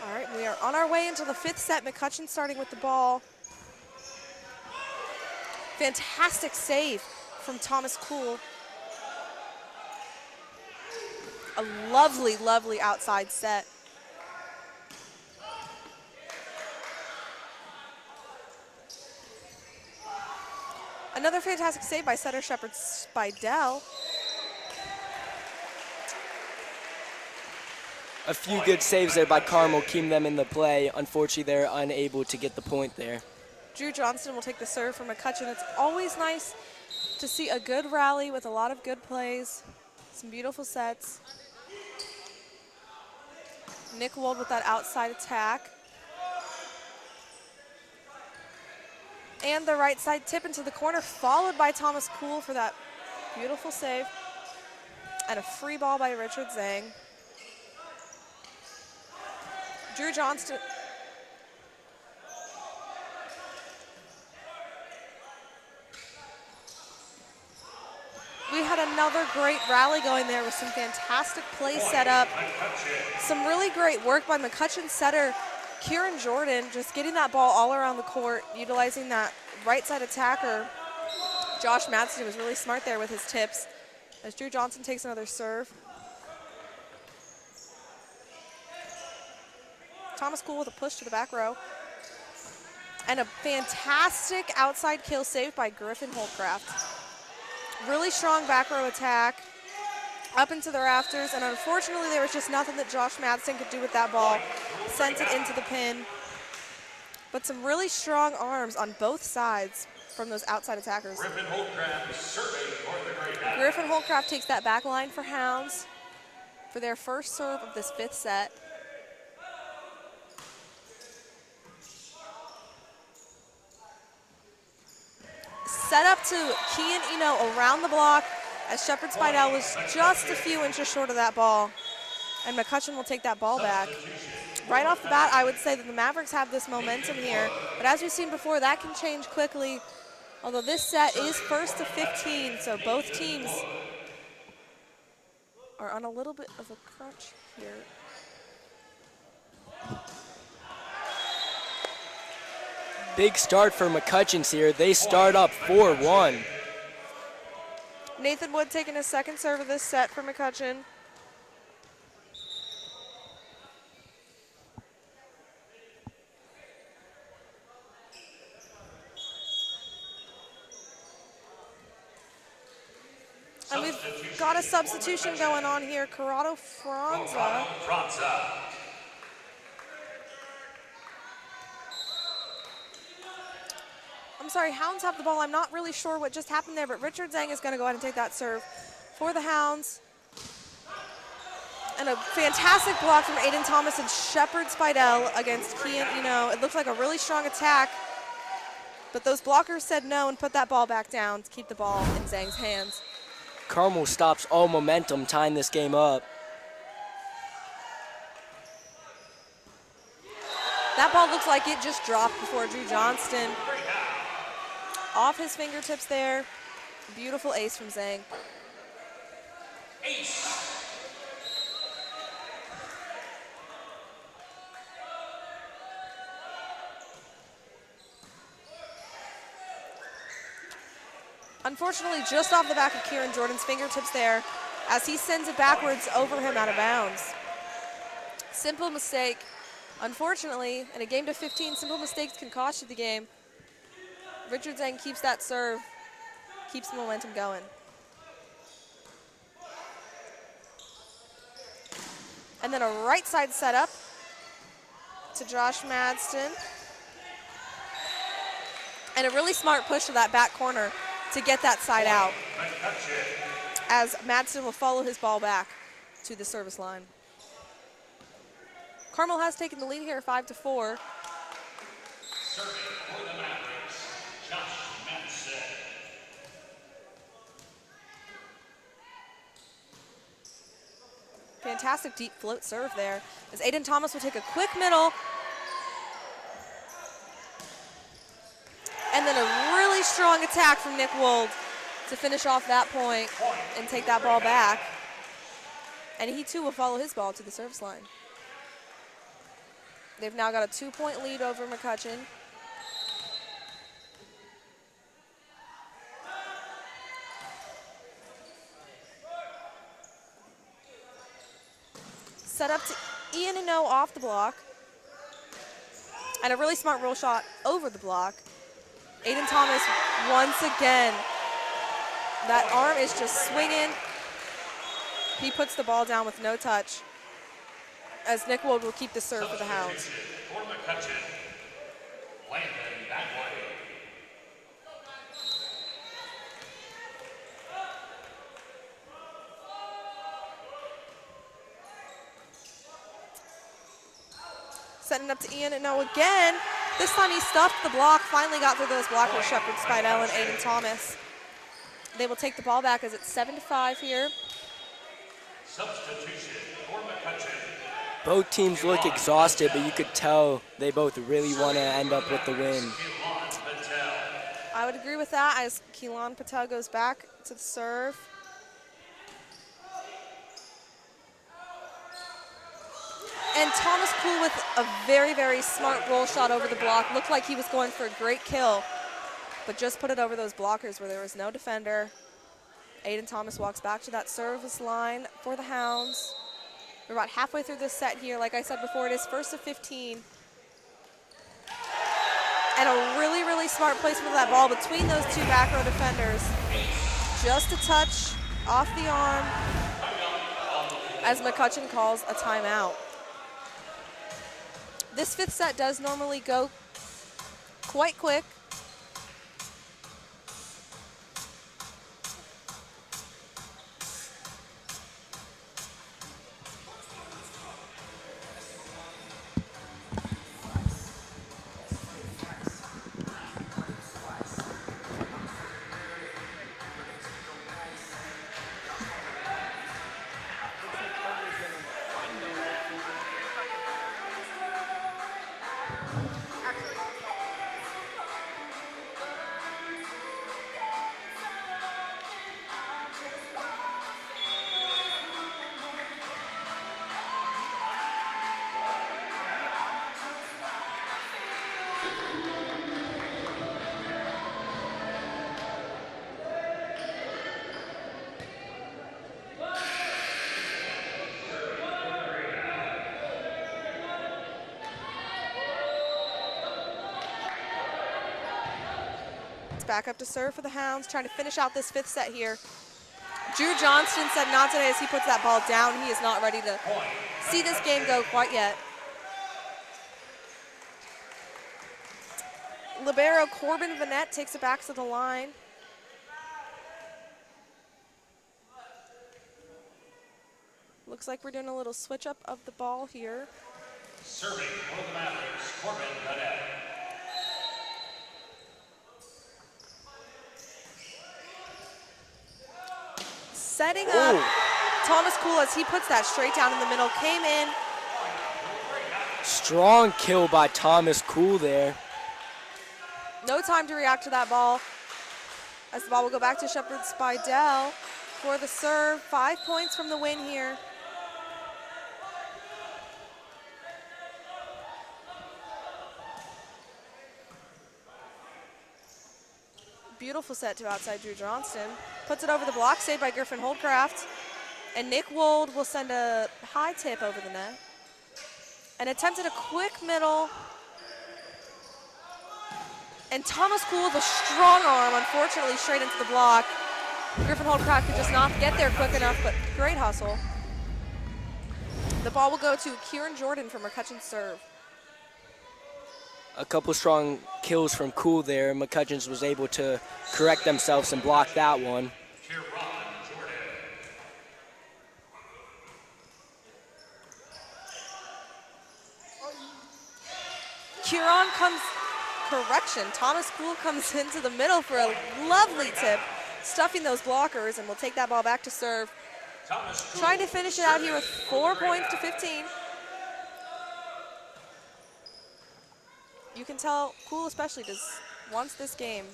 All right, we are on our way into the 5th set. Mccutcheon starting with the ball. Fantastic save from Thomas Kuhl. A lovely, lovely outside set. Another fantastic save by setter Shepard Spidell. A few good saves there by Carmel, keeping them in the play. Unfortunately, they're unable to get the point there. Drew Johnston will take the serve from Mccutcheon. It's always nice to see a good rally with a lot of good plays, some beautiful sets. Nick Wold with that outside attack. And the right side tip into the corner, followed by Thomas Kuhl for that beautiful save. And a free ball by Richard Zhang. Drew Johnston. We had another great rally going there with some fantastic play set up. Some really great work by Mccutcheon setter Kieran Jordan, just getting that ball all around the court, utilizing that right side attacker. Josh Madsen was really smart there with his tips as Drew Johnston takes another serve. Thomas Kuhl with a push to the back row. And a fantastic outside kill save by Griffin Holtcraft. Really strong back row attack up into the rafters, and unfortunately there was just nothing that Josh Madsen could do with that ball. Sent it into the pin. But some really strong arms on both sides from those outside attackers. Griffin Holtcraft serving for the Greyhounds. Griffin Holtcraft takes that back line for Hounds for their first serve of this 5th set. Set up to Kian Eno around the block as Shepard Spidell was just a few inches short of that ball. And Mccutcheon will take that ball back. Right off the bat, I would say that the Mavericks have this momentum here. But as we've seen before, that can change quickly. Although this set is first to 15, so both teams are on a little bit of a crunch here. Big start for Mccutcheon's here. They start up 4-1. Nathan Wood taking his second serve of this set for Mccutcheon. And we've got a substitution going on here. Corrado Franza. I'm sorry, Hounds have the ball. I'm not really sure what just happened there, but Richard Zhang is going to go ahead and take that serve for the Hounds. And a fantastic block from Aiden Thomas and Shepard Spidell against Kian Eno. It looked like a really strong attack, but those blockers said no and put that ball back down to keep the ball in Zhang's hands. Carmel stops all momentum, tying this game up. That ball looks like it just dropped before Drew Johnston. Off his fingertips there. Beautiful ace from Zhang. Unfortunately, just off the back of Kieran Jordan's fingertips there as he sends it backwards over him out of bounds. Simple mistake. Unfortunately, in a game to 15, simple mistakes can cost you the game. Richard Zhang keeps that serve, keeps the momentum going. And then a right side setup to Josh Madsen. And a really smart push to that back corner to get that side out, as Madsen will follow his ball back to the service line. Carmel has taken the lead here 5-4. Serving for the Mavericks, Josh Madsen. Fantastic deep float serve there as Aiden Thomas will take a quick middle And then a really strong attack from Nick Wold to finish off that point and take that ball back. And he too will follow his ball to the service line. They've now got a 2-point lead over Mccutcheon. Set up to Ian and No off the block. And a really smart roll shot over the block. Aiden Thomas once again. That arm is just swinging. He puts the ball down with no touch, as Nick Wold will keep the serve for the Hounds. For Mccutcheon, Landon that way. Setting up to Ian and No again. This time he stuffed the block, finally got through those blockers, Shepard, Spidell, and Aiden Thomas. They will take the ball back as it's 7-5 here. Substitution for Mccutcheon. Both teams look exhausted, but you could tell they both really want to end up with the win. I would agree with that as Keelan Patel goes back to the serve. And Thomas Cool with a very, very smart roll shot over the block. Looked like he was going for a great kill, but just put it over those blockers where there was no defender. Aiden Thomas walks back to that service line for the Hounds. We're about halfway through this set here. Like I said before, it is first of 15. And a really, really smart placement of that ball between those two back row defenders. Just a touch off the arm as Mccutcheon calls a timeout. This fifth set does normally go quite quick. Back up to serve for the Hounds, trying to finish out this fifth set here. Drew Johnston said not today as he puts that ball down. He is not ready to see this game go quite yet. Libero Corbin Vanette takes it back to the line. Looks like we're doing a little switch up of the ball here. Serving for the Mavericks, Corbin Vanette. Setting up Thomas Cool as he puts that straight down in the middle, came in. Strong kill by Thomas Cool there. No time to react to that ball. As the ball will go back to Shepard Spidell for the serve. 5 points from the win here. Beautiful set to outside Drew Johnston. Puts it over the block, saved by Griffin Holdcraft. And Nick Wold will send a high tip over the net. And attempted a quick middle. And Thomas Cool with a strong arm, unfortunately straight into the block. Griffin Holdcraft could just not get there quick enough, but great hustle. The ball will go to Kieran Jordan from Mccutcheon's serve. A couple strong kills from Cool there. Mccutcheon was able to correct themselves and block that one. Kieran comes, correction, Thomas Cool comes into the middle for a lovely tip, stuffing those blockers, and we'll take that ball back to serve. Trying to finish it out here with 4 points to 15. You can tell Cool especially does wants this game.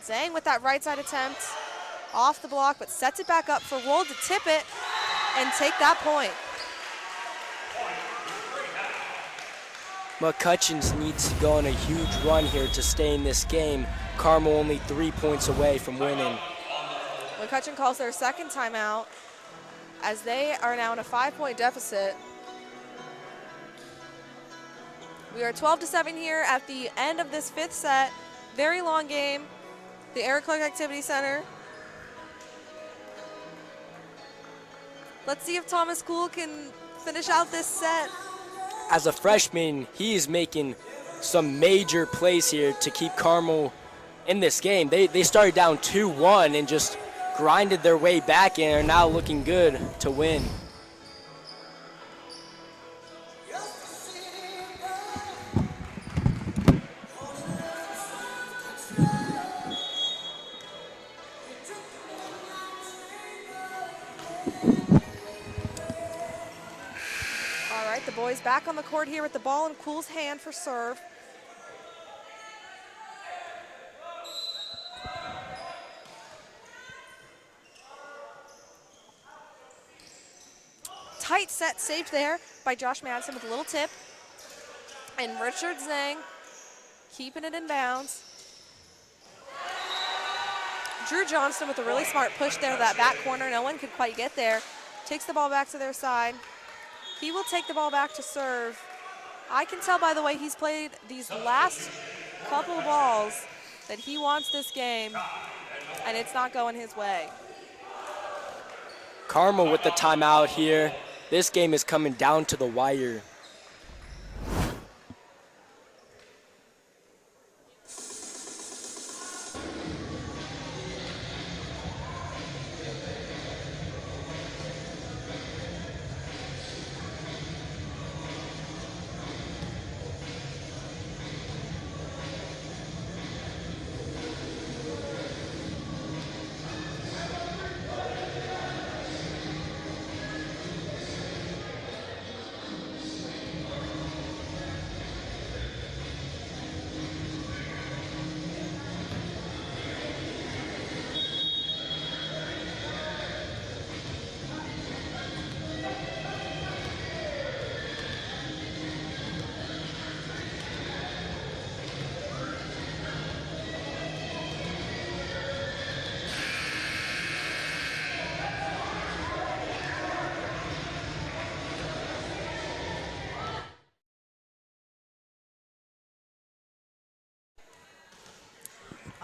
Zhang with that right side attempt. Off the block, but sets it back up for Wold to tip it and take that point. Mccutcheon needs to go on a huge run here to stay in this game. Carmel only 3 points away from winning. Mccutcheon calls their second timeout as they are now in a 5-point deficit. We are 12-7 here at the end of this 5th set. Very long game. The Eric Clark Activity Center. Let's see if Thomas Kuhl can finish out this set. As a freshman, he is making some major plays here to keep Carmel in this game. They started down 2-1 and just grinded their way back and are now looking good to win. All right, the boys back on the court here with the ball in Kuhl's hand for serve. Tight set saved there by Josh Madsen with a little tip. And Richard Zhang keeping it in bounds. Drew Johnston with a really smart push there to that back corner. No one could quite get there. Takes the ball back to their side. He will take the ball back to serve. I can tell by the way he's played these last couple balls that he wants this game, and it's not going his way. Carmel with the timeout here. This game is coming down to the wire.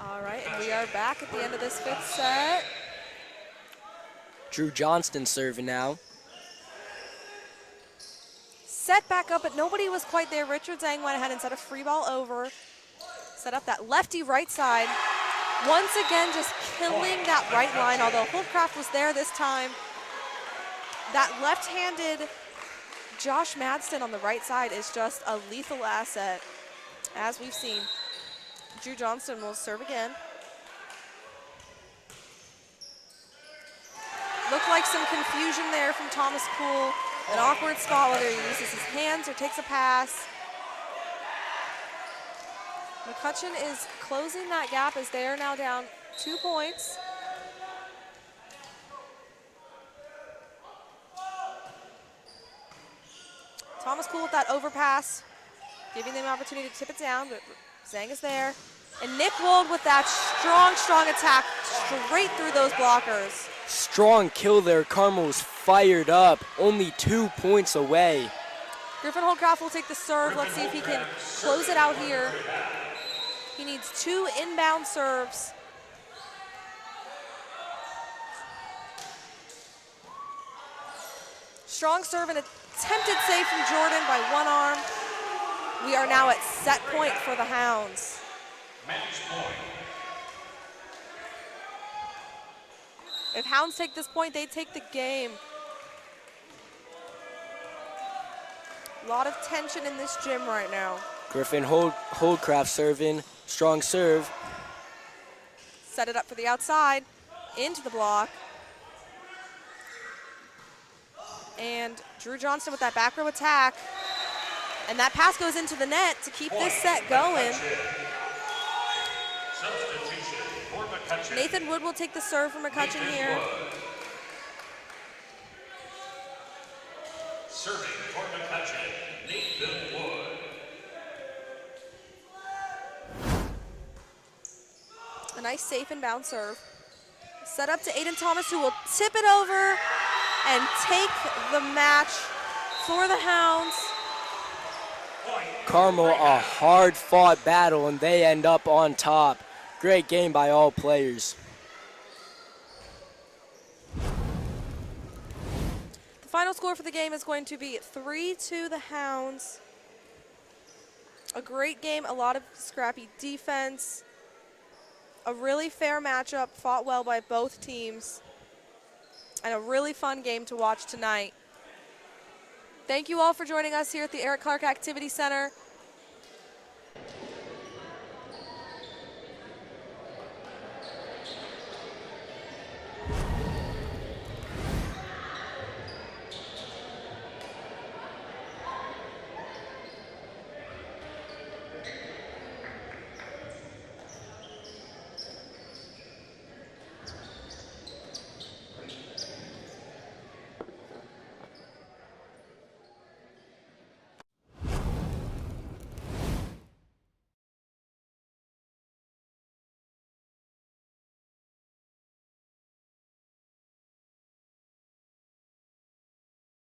All right, and we are back at the end of this 5th set. Drew Johnston serving now. Set back up, but nobody was quite there. Richard Zhang went ahead and set a free ball over. Set up that lefty right side. Once again, just killing that right line, although Holdcraft was there this time. That left-handed Josh Madsen on the right side is just a lethal asset, as we've seen. Drew Johnston will serve again. Looked like some confusion there from Thomas Kuhl. An awkward spot, whether he uses his hands or takes a pass. Mccutcheon is closing that gap as they are now down 2 points. Thomas Kuhl with that overpass, giving them an opportunity to tip it down, but Zhang is there. And Nick Wold with that strong attack straight through those blockers. Strong kill there. Carmel's fired up, only 2 points away. Griffin Holdcraft will take the serve. Let's see if he can close it out here. He needs 2 inbound serves. Strong serve and attempted save from Jordan by one arm. We are now at set point for the Hounds. Match point. If Hounds take this point, they take the game. A lot of tension in this gym right now. Griffin Holdcraft serving. Strong serve. Set it up for the outside, into the block. And Drew Johnston with that back row attack. And that pass goes into the net to keep this set going. Substitution for Mccutcheon. Nathan Wood will take the serve for Mccutcheon here. Serving for Mccutcheon, Nathan Wood. A nice safe and bound serve. Set up to Aiden Thomas, who will tip it over and take the match for the Hounds. Carmel, a hard-fought battle, and they end up on top. Great game by all players. The final score for the game is going to be 3-2 the Hounds. A great game, a lot of scrappy defense. A really fair matchup, fought well by both teams. And a really fun game to watch tonight. Thank you all for joining us here at the Eric Clark Activity Center.